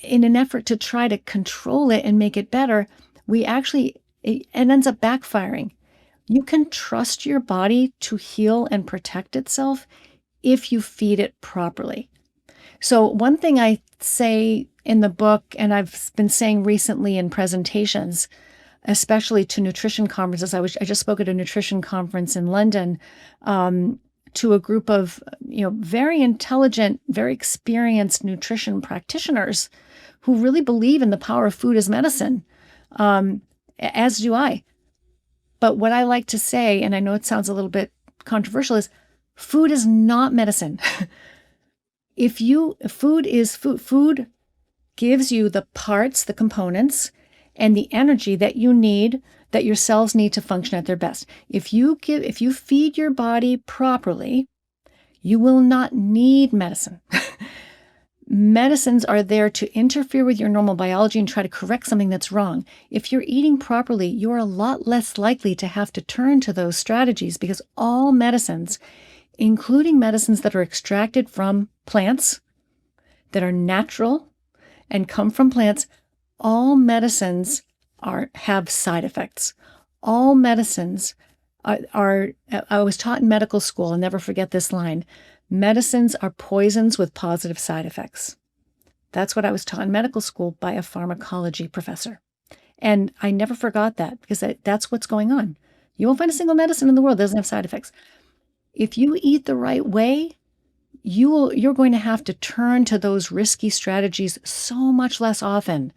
in an effort to try to control it and make it better. It ends up backfiring. You can trust your body to heal and protect itself if you feed it properly. So one thing I say in the book, and I've been saying recently in presentations, especially to nutrition conferences. I just spoke at a nutrition conference in London to a group of very intelligent, very experienced nutrition practitioners who really believe in the power of food as medicine, as do I. But what I like to say, and I know it sounds a little bit controversial, is food is not medicine. Food gives you the parts, the components, and the energy that you need, that your cells need to function at their best. If you feed your body properly, you will not need medicine. Medicines are there to interfere with your normal biology and try to correct something that's wrong. If you're eating properly, you're a lot less likely to have to turn to those strategies, because all medicines, including medicines that are extracted from plants, that are natural and come from plants, all medicines have side effects. All medicines are I was taught in medical school, I'll never forget this line: medicines are poisons with positive side effects. That's what I was taught in medical school by a pharmacology professor. And I never forgot that, because that's what's going on. You won't find a single medicine in the world that doesn't have side effects. If you eat the right way, you're going to have to turn to those risky strategies so much less often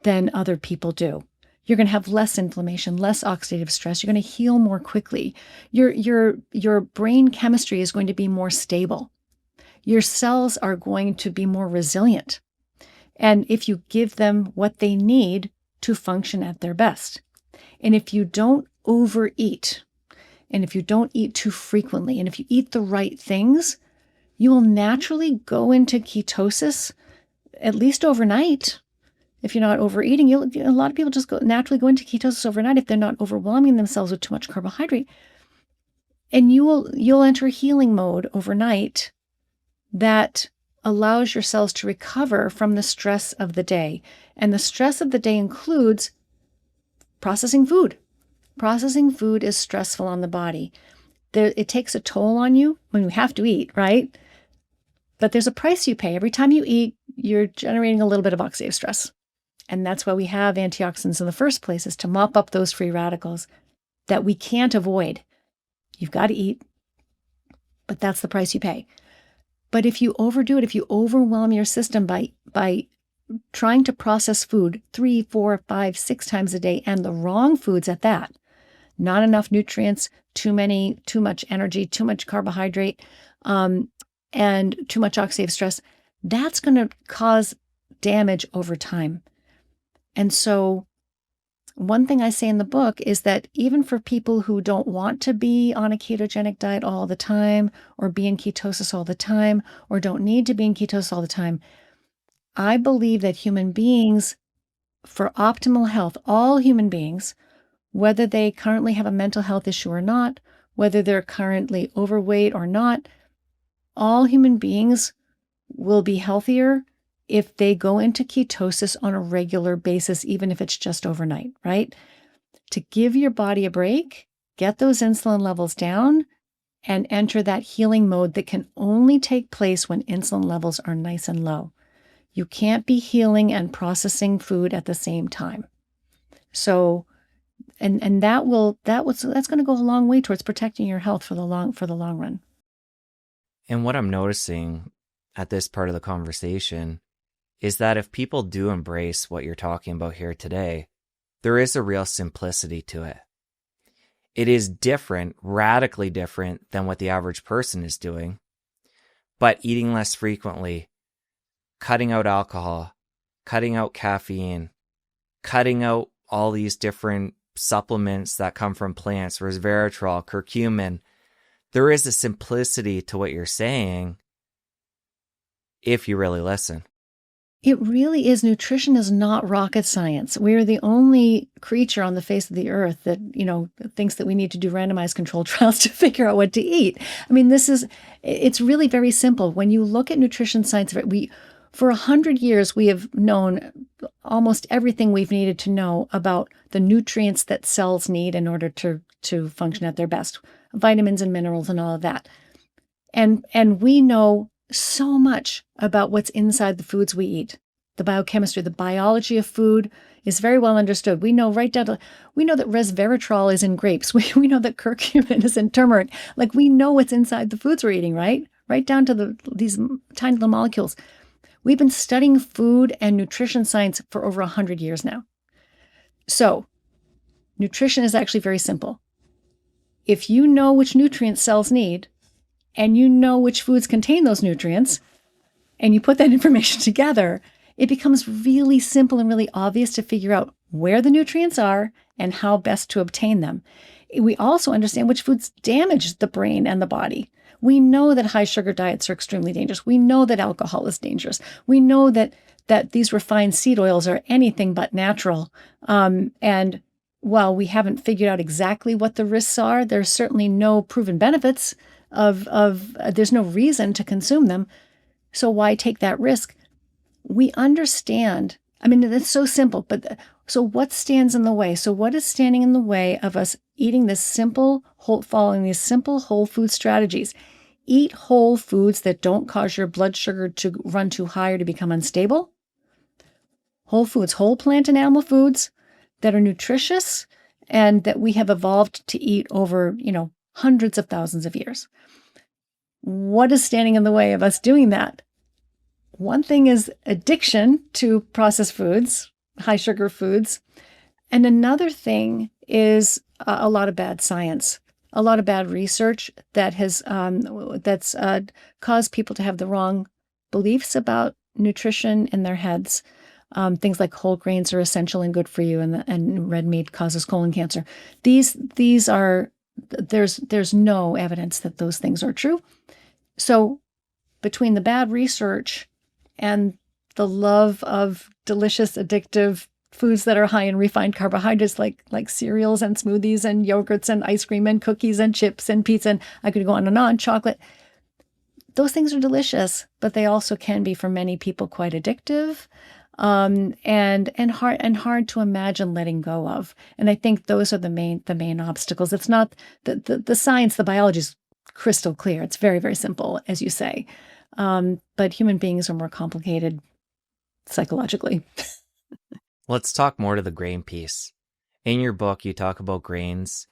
than other people do. You're going to have less inflammation, less oxidative stress. You're going to heal more quickly. Your brain chemistry is going to be more stable. Your cells are going to be more resilient. And if you give them what they need to function at their best. And if you don't overeat, and if you don't eat too frequently, and if you eat the right things, you will naturally go into ketosis, at least overnight. If you're not overeating, a lot of people just naturally go into ketosis overnight if they're not overwhelming themselves with too much carbohydrate. And you'll enter healing mode overnight that allows your cells to recover from the stress of the day. And the stress of the day includes processing food. Processing food is stressful on the body. It takes a toll on you when you have to eat, right? But there's a price you pay. Every time you eat, you're generating a little bit of oxidative stress. And that's why we have antioxidants in the first place, is to mop up those free radicals that we can't avoid. You've got to eat, but that's the price you pay. But if you overdo it, if you overwhelm your system by trying to process food 3, 4, 5, 6 times a day, and the wrong foods at that, not enough nutrients, too much energy, too much carbohydrate, and too much oxidative stress, that's going to cause damage over time. And so one thing I say in the book is that even for people who don't want to be on a ketogenic diet all the time, or be in ketosis all the time, or don't need to be in ketosis all the time, I believe that human beings, for optimal health, all human beings, whether they currently have a mental health issue or not, whether they're currently overweight or not, all human beings will be healthier if they go into ketosis on a regular basis, even if it's just overnight, right? To give your body a break, get those insulin levels down, and enter that healing mode that can only take place when insulin levels are nice and low. You can't be healing and processing food at the same time. So, and that's going to go a long way towards protecting your health for the long run. And what I'm noticing at this part of the conversation is that if people do embrace what you're talking about here today, there is a real simplicity to it. It is different, radically different than what the average person is doing, but eating less frequently, cutting out alcohol, cutting out caffeine, cutting out all these different supplements that come from plants, resveratrol, curcumin. There is a simplicity to what you're saying if you really listen. It really is. Nutrition is not rocket science. We're the only creature on the face of the earth that, thinks that we need to do randomized controlled trials to figure out what to eat. I mean, it's really very simple. When you look at nutrition science, for 100 years, we have known almost everything we've needed to know about the nutrients that cells need in order to function at their best, vitamins and minerals and all of that. And we know so much about what's inside the foods we eat. The biochemistry, the biology of food is very well understood. We know that resveratrol is in grapes. We know that curcumin is in turmeric. Like, we know what's inside the foods we're eating, right? Right down to these tiny little molecules. We've been studying food and nutrition science for over 100 years now. So, nutrition is actually very simple. If you know which nutrients cells need, and you know which foods contain those nutrients, and you put that information together, it becomes really simple and really obvious to figure out where the nutrients are and how best to obtain them. We also understand which foods damage the brain and the body. We know that high sugar diets are extremely dangerous. We know that alcohol is dangerous. We know that these refined seed oils are anything but natural. And while we haven't figured out exactly what the risks are, there's certainly no proven benefits there's no reason to consume them. So why take that risk? We understand. I mean, it's so simple, but so what stands in the way? So what is standing in the way of us eating following these simple whole food strategies? Eat whole foods that don't cause your blood sugar to run too high or to become unstable. Whole foods, whole plant and animal foods that are nutritious and that we have evolved to eat over, hundreds of thousands of years. What is standing in the way of us doing that? One thing is addiction to processed foods, high sugar foods. And another thing is a lot of bad science, a lot of bad research that has that's caused people to have the wrong beliefs about nutrition in their heads. Things like whole grains are essential and good for you, and red meat causes colon cancer. These are there's no evidence that those things are true. So between the bad research and the love of delicious, addictive foods that are high in refined carbohydrates, like cereals and smoothies and yogurts and ice cream and cookies and chips and pizza, and I could go on and on, chocolate, those things are delicious, but they also can be, for many people, quite addictive. And hard to imagine letting go of. And I think those are the main obstacles. It's not the science, the biology is crystal clear. It's very, very simple, as you say. But human beings are more complicated psychologically. Let's talk more to the grain piece. In your book, you talk about grains,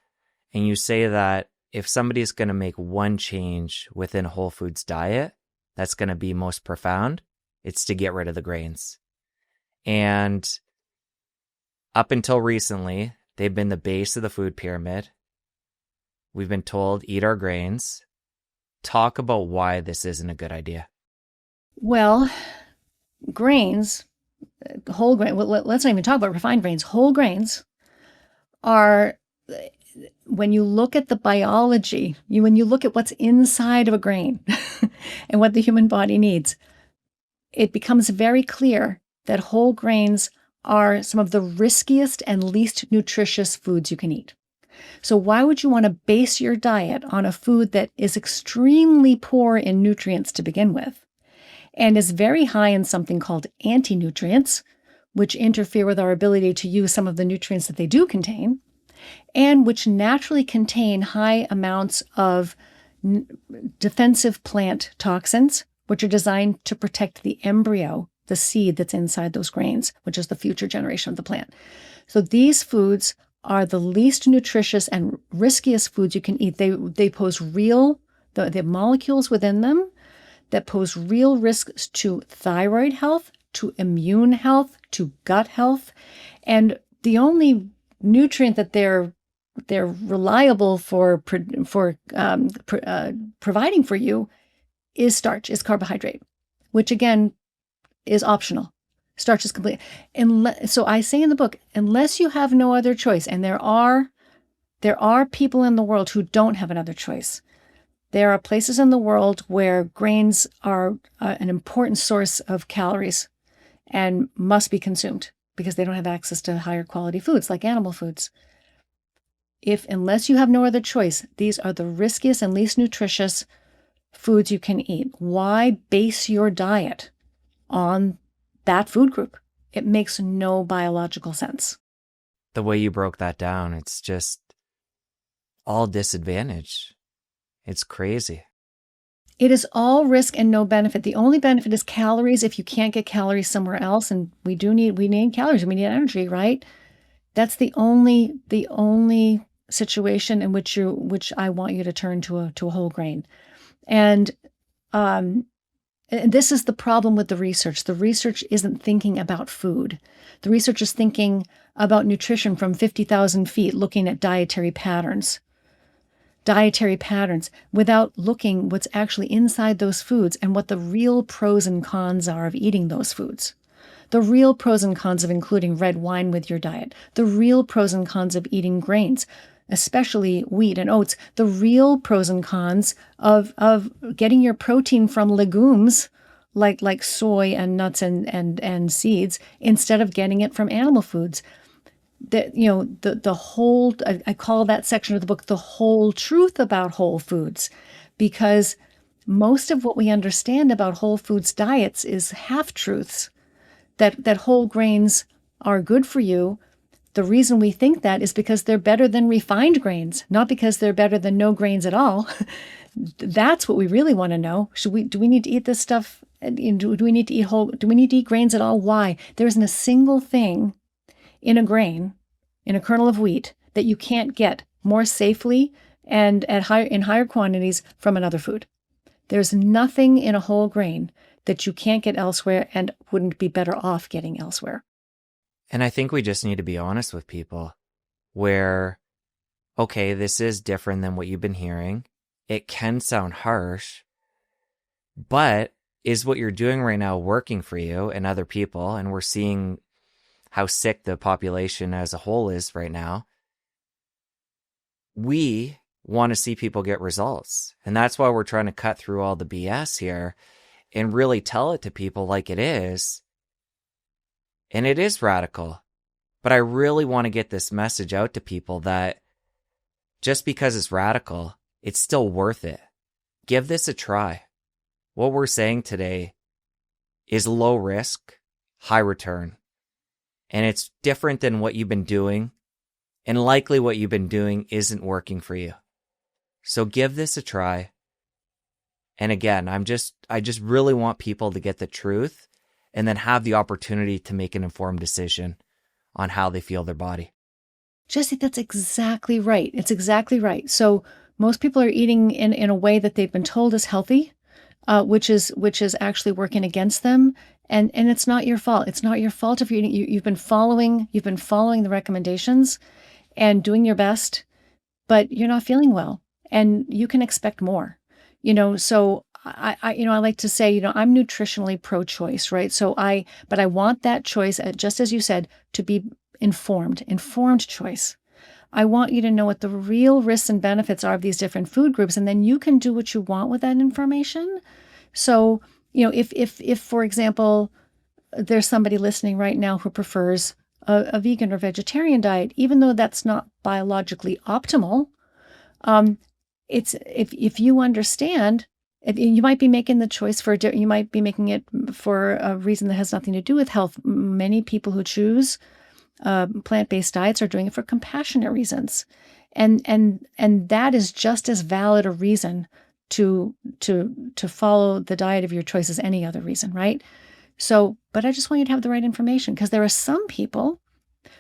and you say that if somebody's going to make one change within a whole foods diet that's going to be most profound, it's to get rid of the grains. And up until recently, they've been the base of the food pyramid. We've been told, eat our grains. Talk about why this isn't a good idea. Well, grains whole grain, well, let's not even talk about refined grains. Whole grains are, when you look at the biology, when you look at what's inside of a grain and what the human body needs, it becomes very clear that whole grains are some of the riskiest and least nutritious foods you can eat. So why would you want to base your diet on a food that is extremely poor in nutrients to begin with and is very high in something called anti-nutrients, which interfere with our ability to use some of the nutrients that they do contain, and which naturally contain high amounts of defensive plant toxins, which are designed to protect the embryo, the seed that's inside those grains, which is the future generation of the plant. So these foods are the least nutritious and riskiest foods you can eat. They pose real, the molecules within them that pose real risks to thyroid health, to immune health, to gut health. And the only nutrient that they're reliable for providing for you is starch, is carbohydrate, which again is optional. Starch is complete. So I say in the book, unless you have no other choice, and there are people in the world who don't have another choice. There are places in the world where grains are an important source of calories and must be consumed because they don't have access to higher quality foods like animal foods. Unless you have no other choice, these are the riskiest and least nutritious foods you can eat. Why base your diet on that food group? It makes no biological sense. The way you broke that down, it's just all disadvantage. It's crazy. It is all risk and no benefit. The only benefit is calories if you can't get calories somewhere else. And we need calories and we need energy, right? That's the only situation in which I want you to turn to a whole grain. And this is the problem with the research. The research isn't thinking about food. The research is thinking about nutrition from 50,000 feet, looking at dietary patterns without looking what's actually inside those foods and what the real pros and cons are of eating those foods. The real pros and cons of including red wine with your diet. The real pros and cons of eating grains, especially wheat and oats. The real pros and cons of getting your protein from legumes like soy and nuts and seeds instead of getting it from animal foods. The whole, I call that section of the book the whole truth about whole foods, because most of what we understand about whole foods diets is half-truths, that whole grains are good for you. The reason we think that is because they're better than refined grains, not because they're better than no grains at all. That's what we really want to know. Do we need to eat this stuff? Do we need to eat grains at all? Why? There isn't a single thing in a grain, in a kernel of wheat, that you can't get more safely and in higher quantities from another food. There's nothing in a whole grain that you can't get elsewhere and wouldn't be better off getting elsewhere. And I think we just need to be honest with people where, okay, this is different than what you've been hearing. It can sound harsh, but is what you're doing right now working for you and other people? And we're seeing how sick the population as a whole is right now. We want to see people get results. And that's why we're trying to cut through all the BS here and really tell it to people like it is. And it is radical. But I really want to get this message out to people that just because it's radical, it's still worth it. Give this a try. What we're saying today is low risk, high return. And it's different than what you've been doing. And likely what you've been doing isn't working for you. So give this a try. And again, I just really want people to get the truth and then have the opportunity to make an informed decision on how they feel their body. Jesse, that's exactly right. It's exactly right. So most people are eating in a way that they've been told is healthy, which is actually working against them. And it's not your fault. It's not your fault if you're eating. You've been following the recommendations and doing your best, but you're not feeling well, and you can expect more. So I like to say, I'm nutritionally pro-choice, right? But I want that choice, just as you said, to be informed choice. I want you to know what the real risks and benefits are of these different food groups, and then you can do what you want with that information. So, if for example, there's somebody listening right now who prefers a vegan or vegetarian diet, even though that's not biologically optimal, it's if you understand, you might be making the choice you might be making it for a reason that has nothing to do with health. Many people who choose plant-based diets are doing it for compassionate reasons, and that is just as valid a reason to follow the diet of your choice as any other reason, right? So, but I just want you to have the right information, because there are some people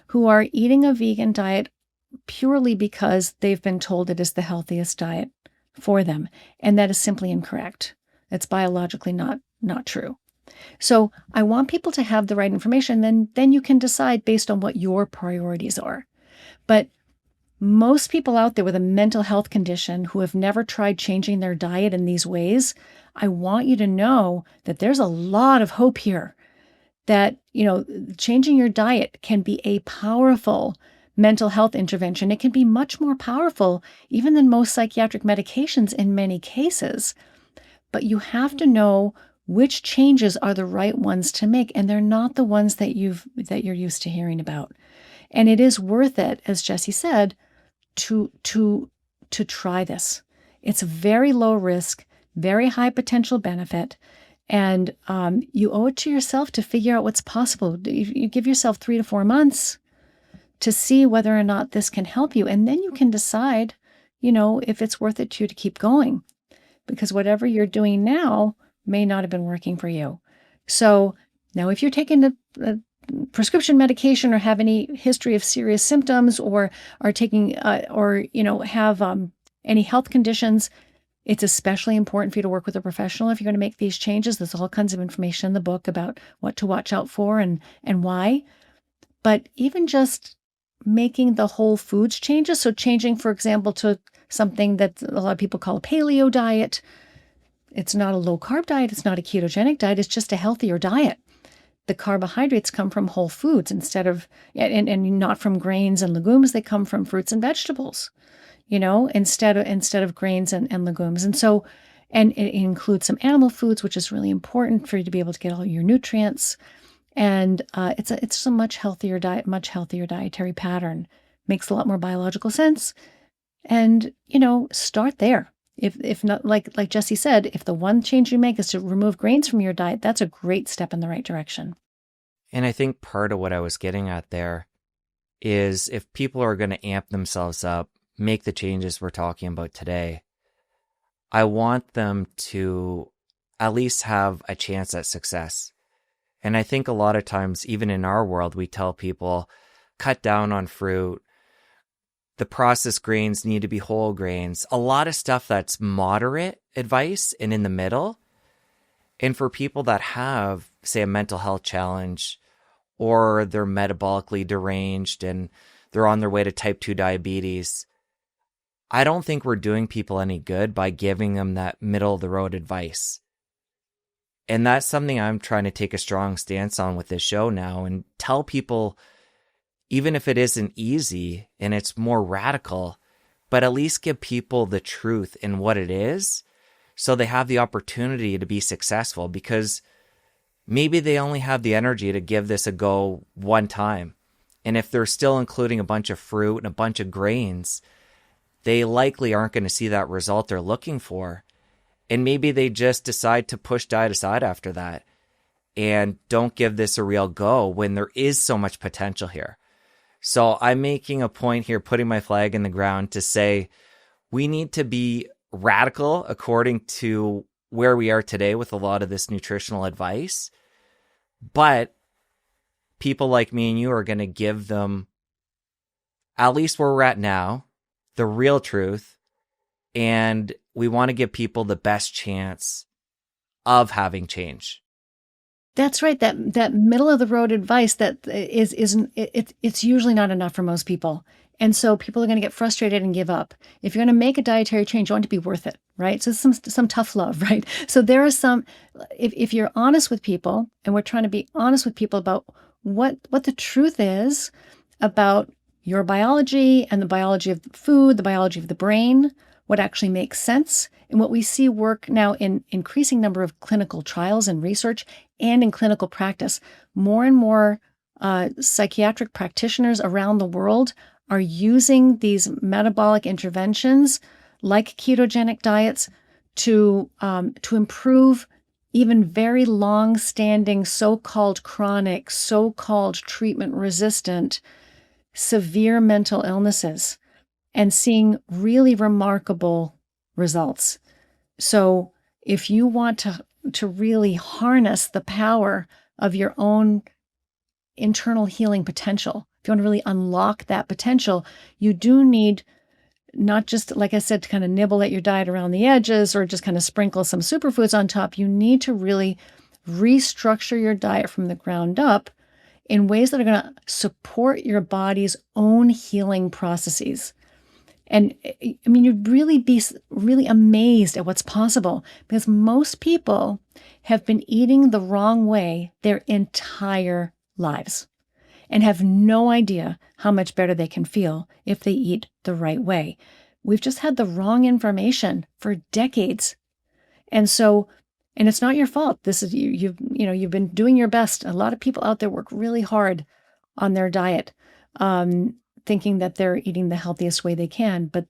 who are eating a vegan diet purely because they've been told it is the healthiest diet for them, and that is simply incorrect. It's biologically not true. So I want people to have the right information, then you can decide based on what your priorities are. But most people out there with a mental health condition who have never tried changing their diet in these ways, I want you to know that there's a lot of hope here, that, changing your diet can be a powerful mental health intervention. It can be much more powerful even than most psychiatric medications in many cases. But you have to know which changes are the right ones to make, and they're not the ones that you're used to hearing about. And it is worth it, as Jesse said, to try this. It's very low risk, very high potential benefit, and you owe it to yourself to figure out what's possible. You give yourself 3 to 4 months to see whether or not this can help you, and then you can decide, if it's worth it to you to keep going, because whatever you're doing now may not have been working for you. So now, if you're taking a prescription medication or have any history of serious symptoms, or are taking have any health conditions, it's especially important for you to work with a professional if you're going to make these changes. There's all kinds of information in the book about what to watch out for and why. But even just making the whole foods changes, so changing, for example, to something that a lot of people call a paleo diet. It's not a low-carb diet. It's not a ketogenic diet. It's just a healthier diet. The carbohydrates come from whole foods and not from grains and legumes. They come from fruits and vegetables, instead of grains and legumes. And so, and it includes some animal foods, which is really important for you to be able to get all your nutrients. And it's a much healthier diet, much healthier dietary pattern. Makes a lot more biological sense. And, start there. If not, like Jesse said, if the one change you make is to remove grains from your diet, that's a great step in the right direction. And I think part of what I was getting at there is, if people are going to amp themselves up, make the changes we're talking about today, I want them to at least have a chance at success. And I think a lot of times, even in our world, we tell people, cut down on fruit. The processed grains need to be whole grains. A lot of stuff that's moderate advice and in the middle. And for people that have, say, a mental health challenge, or they're metabolically deranged and they're on their way to type 2 diabetes, I don't think we're doing people any good by giving them that middle of the road advice. And that's something I'm trying to take a strong stance on with this show now, and tell people, even if it isn't easy and it's more radical, but at least give people the truth in what it is, so they have the opportunity to be successful, because maybe they only have the energy to give this a go one time. And if they're still including a bunch of fruit and a bunch of grains, they likely aren't going to see that result they're looking for. And maybe they just decide to push diet aside after that and don't give this a real go when there is so much potential here. So I'm making a point here, putting my flag in the ground to say we need to be radical according to where we are today with a lot of this nutritional advice. But people like me and you are going to give them, at least where we're at now, the real truth. And we want to give people the best chance of having change. That's right. That middle of the road advice that it's usually not enough for most people. And so people are going to get frustrated and give up. If you're going to make a dietary change, you want it to be worth it, right? So some tough love, right? So there are some, if you're honest with people, and we're trying to be honest with people about what the truth is about your biology and the biology of the food, the biology of the brain, what actually makes sense, and what we see work now in increasing number of clinical trials and research and in clinical practice. More and more psychiatric practitioners around the world are using these metabolic interventions like ketogenic diets to improve even very long-standing, so-called chronic, so-called treatment-resistant, severe mental illnesses, and seeing really remarkable results. So if you want to really harness the power of your own internal healing potential, if you want to really unlock that potential, you do need not just, like I said, to kind of nibble at your diet around the edges or just kind of sprinkle some superfoods on top. You need to really restructure your diet from the ground up in ways that are going to support your body's own healing processes. And I mean, you'd really be really amazed at what's possible, because most people have been eating the wrong way their entire lives and have no idea how much better they can feel if they eat the right way. We've just had the wrong information for decades. And so, and it's not your fault. This is you've been doing your best. A lot of people out there work really hard on their diet, thinking that they're eating the healthiest way they can, but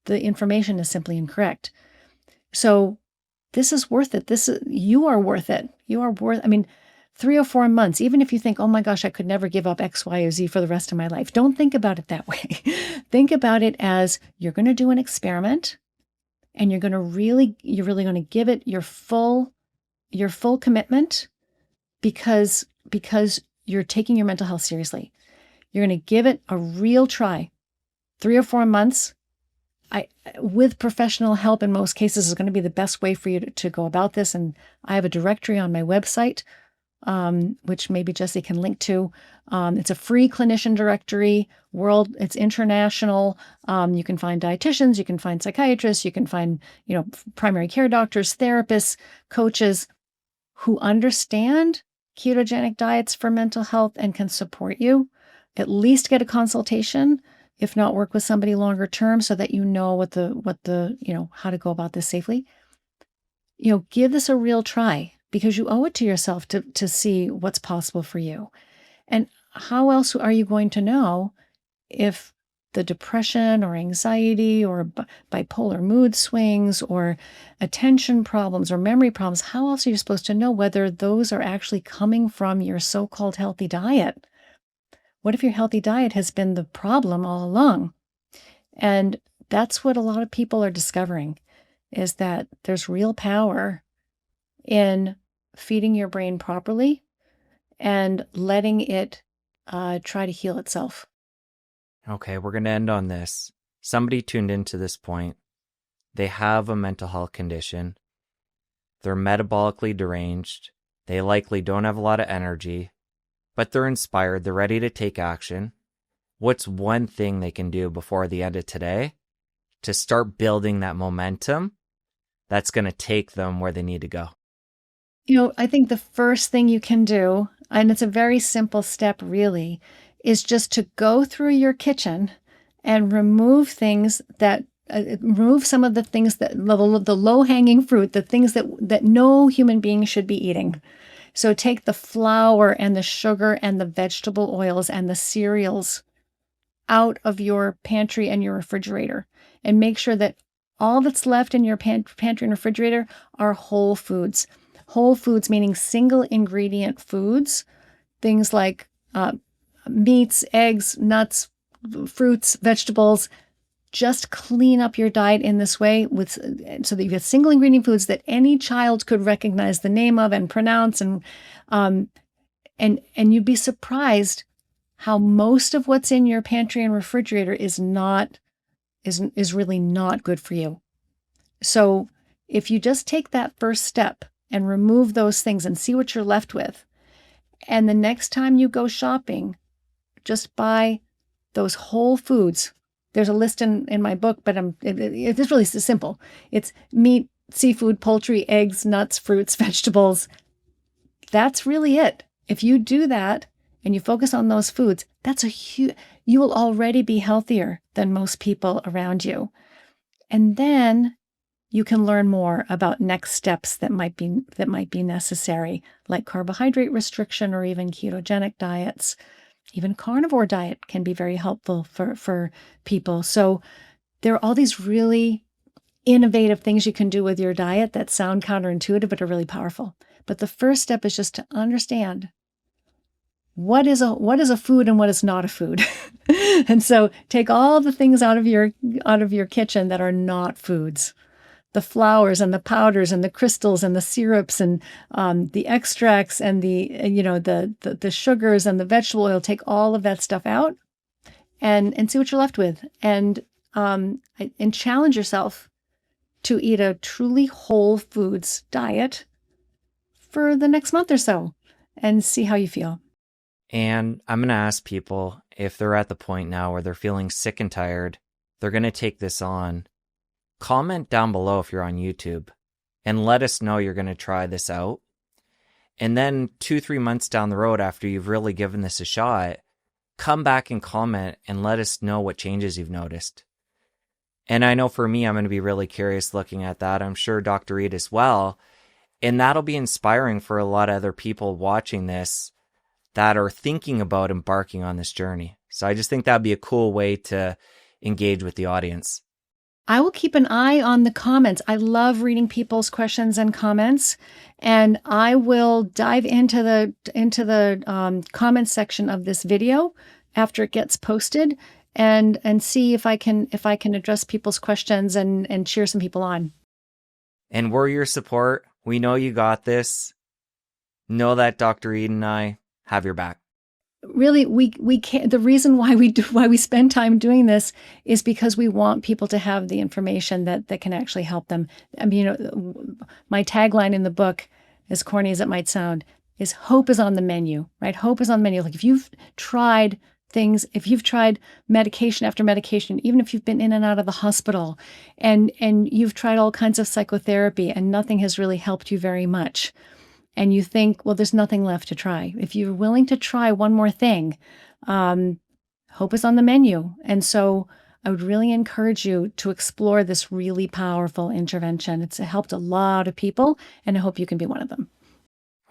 the information is simply incorrect. So this is worth it. You are worth it. You are worth, I mean, 3 or 4 months, even if you think, oh my gosh, I could never give up X, Y, or Z for the rest of my life. Don't think about it that way. Think about it as you're going to do an experiment, and you're really going to give it your full commitment because you're taking your mental health seriously. You're going to give it a real try. 3 or 4 months, with professional help in most cases, is going to be the best way for you to go about this. And I have a directory on my website, which maybe Jesse can link to. It's a free clinician directory. It's international. You can find dietitians, you can find psychiatrists, you can find, primary care doctors, therapists, coaches who understand ketogenic diets for mental health and can support you. At least get a consultation, if not work with somebody longer term, so that you know what the how to go about this safely. Give this a real try, because you owe it to yourself to see what's possible for you. And how else are you going to know if the depression or anxiety or bipolar mood swings or attention problems or memory problems, how else are you supposed to know whether those are actually coming from your so-called healthy diet? What if your healthy diet has been the problem all along? And that's what a lot of people are discovering, is that there's real power in feeding your brain properly and letting it try to heal itself. Okay, we're going to end on this. Somebody tuned into this point. They have a mental health condition. They're metabolically deranged. They likely don't have a lot of energy, but they're inspired. They're ready to take action. What's one thing they can do before the end of today to start building that momentum that's going to take them where they need to go? I think the first thing you can do, and it's a very simple step really, is just to go through your kitchen and remove things that, remove some of the things that, the low-hanging fruit, the things that no human being should be eating. So take the flour and the sugar and the vegetable oils and the cereals out of your pantry and your refrigerator, and make sure that all that's left in your pantry and refrigerator are whole foods. Whole foods meaning single ingredient foods, things like meats, eggs, nuts, fruits, vegetables. Just clean up your diet in this way so that you get single ingredient foods that any child could recognize the name of and pronounce, and you'd be surprised how most of what's in your pantry and refrigerator is really not good for you. So if you just take that first step and remove those things and see what you're left with, and the next time you go shopping, just buy those whole foods. There's a list in my book, but it's really simple. It's meat, seafood, poultry, eggs, nuts, fruits, vegetables. That's really it. If you do that and you focus on those foods, you will already be healthier than most people around you. And then you can learn more about next steps that might be necessary, like carbohydrate restriction or even ketogenic diets. Even carnivore diet can be very helpful for people. So there are all these really innovative things you can do with your diet that sound counterintuitive but are really powerful. But the first step is just to understand what is a food and what is not a food. And so take all the things out of your kitchen that are not foods. The flours and the powders and the crystals and the syrups and the extracts and the sugars and the vegetable oil. Take all of that stuff out and see what you're left with. And challenge yourself to eat a truly whole foods diet for the next month or so and see how you feel. And I'm going to ask people, if they're at the point now where they're feeling sick and tired, they're going to take this on. Comment down below if you're on YouTube and let us know you're going to try this out. And then 2-3 months down the road, after you've really given this a shot, come back and comment and let us know what changes you've noticed. And I know for me, I'm going to be really curious looking at that. I'm sure Dr. Reed as well. And that'll be inspiring for a lot of other people watching this that are thinking about embarking on this journey. So I just think that'd be a cool way to engage with the audience. I will keep an eye on the comments. I love reading people's questions and comments, and I will dive into the comments section of this video after it gets posted, and see if I can address people's questions and cheer some people on. And we're your support. We know you got this. Know that Dr. Reed and I have your back. Really, we can't. The reason why we spend time doing this is because we want people to have the information that can actually help them. I mean, my tagline in the book, as corny as it might sound, is hope is on the menu, right? Hope is on the menu. Like if you've tried things, if you've tried medication after medication, even if you've been in and out of the hospital, and you've tried all kinds of psychotherapy and nothing has really helped you very much, and you think, well, there's nothing left to try. If you're willing to try one more thing, hope is on the menu. And so I would really encourage you to explore this really powerful intervention. It's helped a lot of people, and I hope you can be one of them.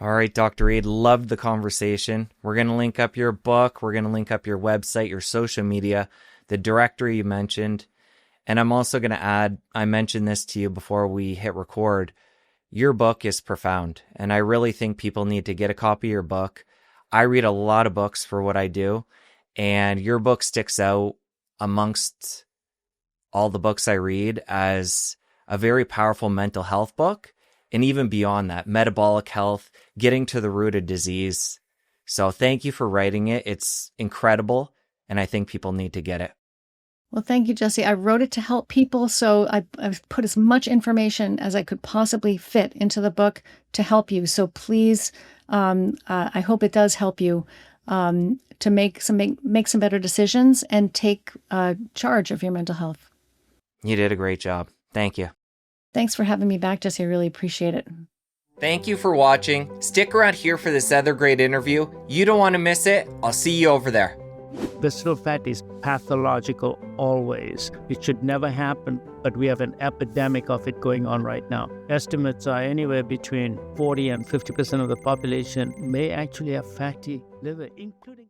All right, Dr. Reed, loved the conversation. We're going to link up your book. We're going to link up your website, your social media, the directory you mentioned. And I'm also going to add, I mentioned this to you before we hit record, your book is profound, and I really think people need to get a copy of your book. I read a lot of books for what I do, and your book sticks out amongst all the books I read as a very powerful mental health book, and even beyond that, metabolic health, getting to the root of disease. So thank you for writing it. It's incredible, and I think people need to get it. Well, thank you, Jesse. I wrote it to help people, so I've put as much information as I could possibly fit into the book to help you. So please, I hope it does help you to make some better decisions and take charge of your mental health. You did a great job. Thank you. Thanks for having me back, Jesse. I really appreciate it. Thank you for watching. Stick around here for this other great interview. You don't want to miss it. I'll see you over there. Visceral fat is pathological always. It should never happen, but we have an epidemic of it going on right now. Estimates are anywhere between 40 and 50% of the population may actually have fatty liver, including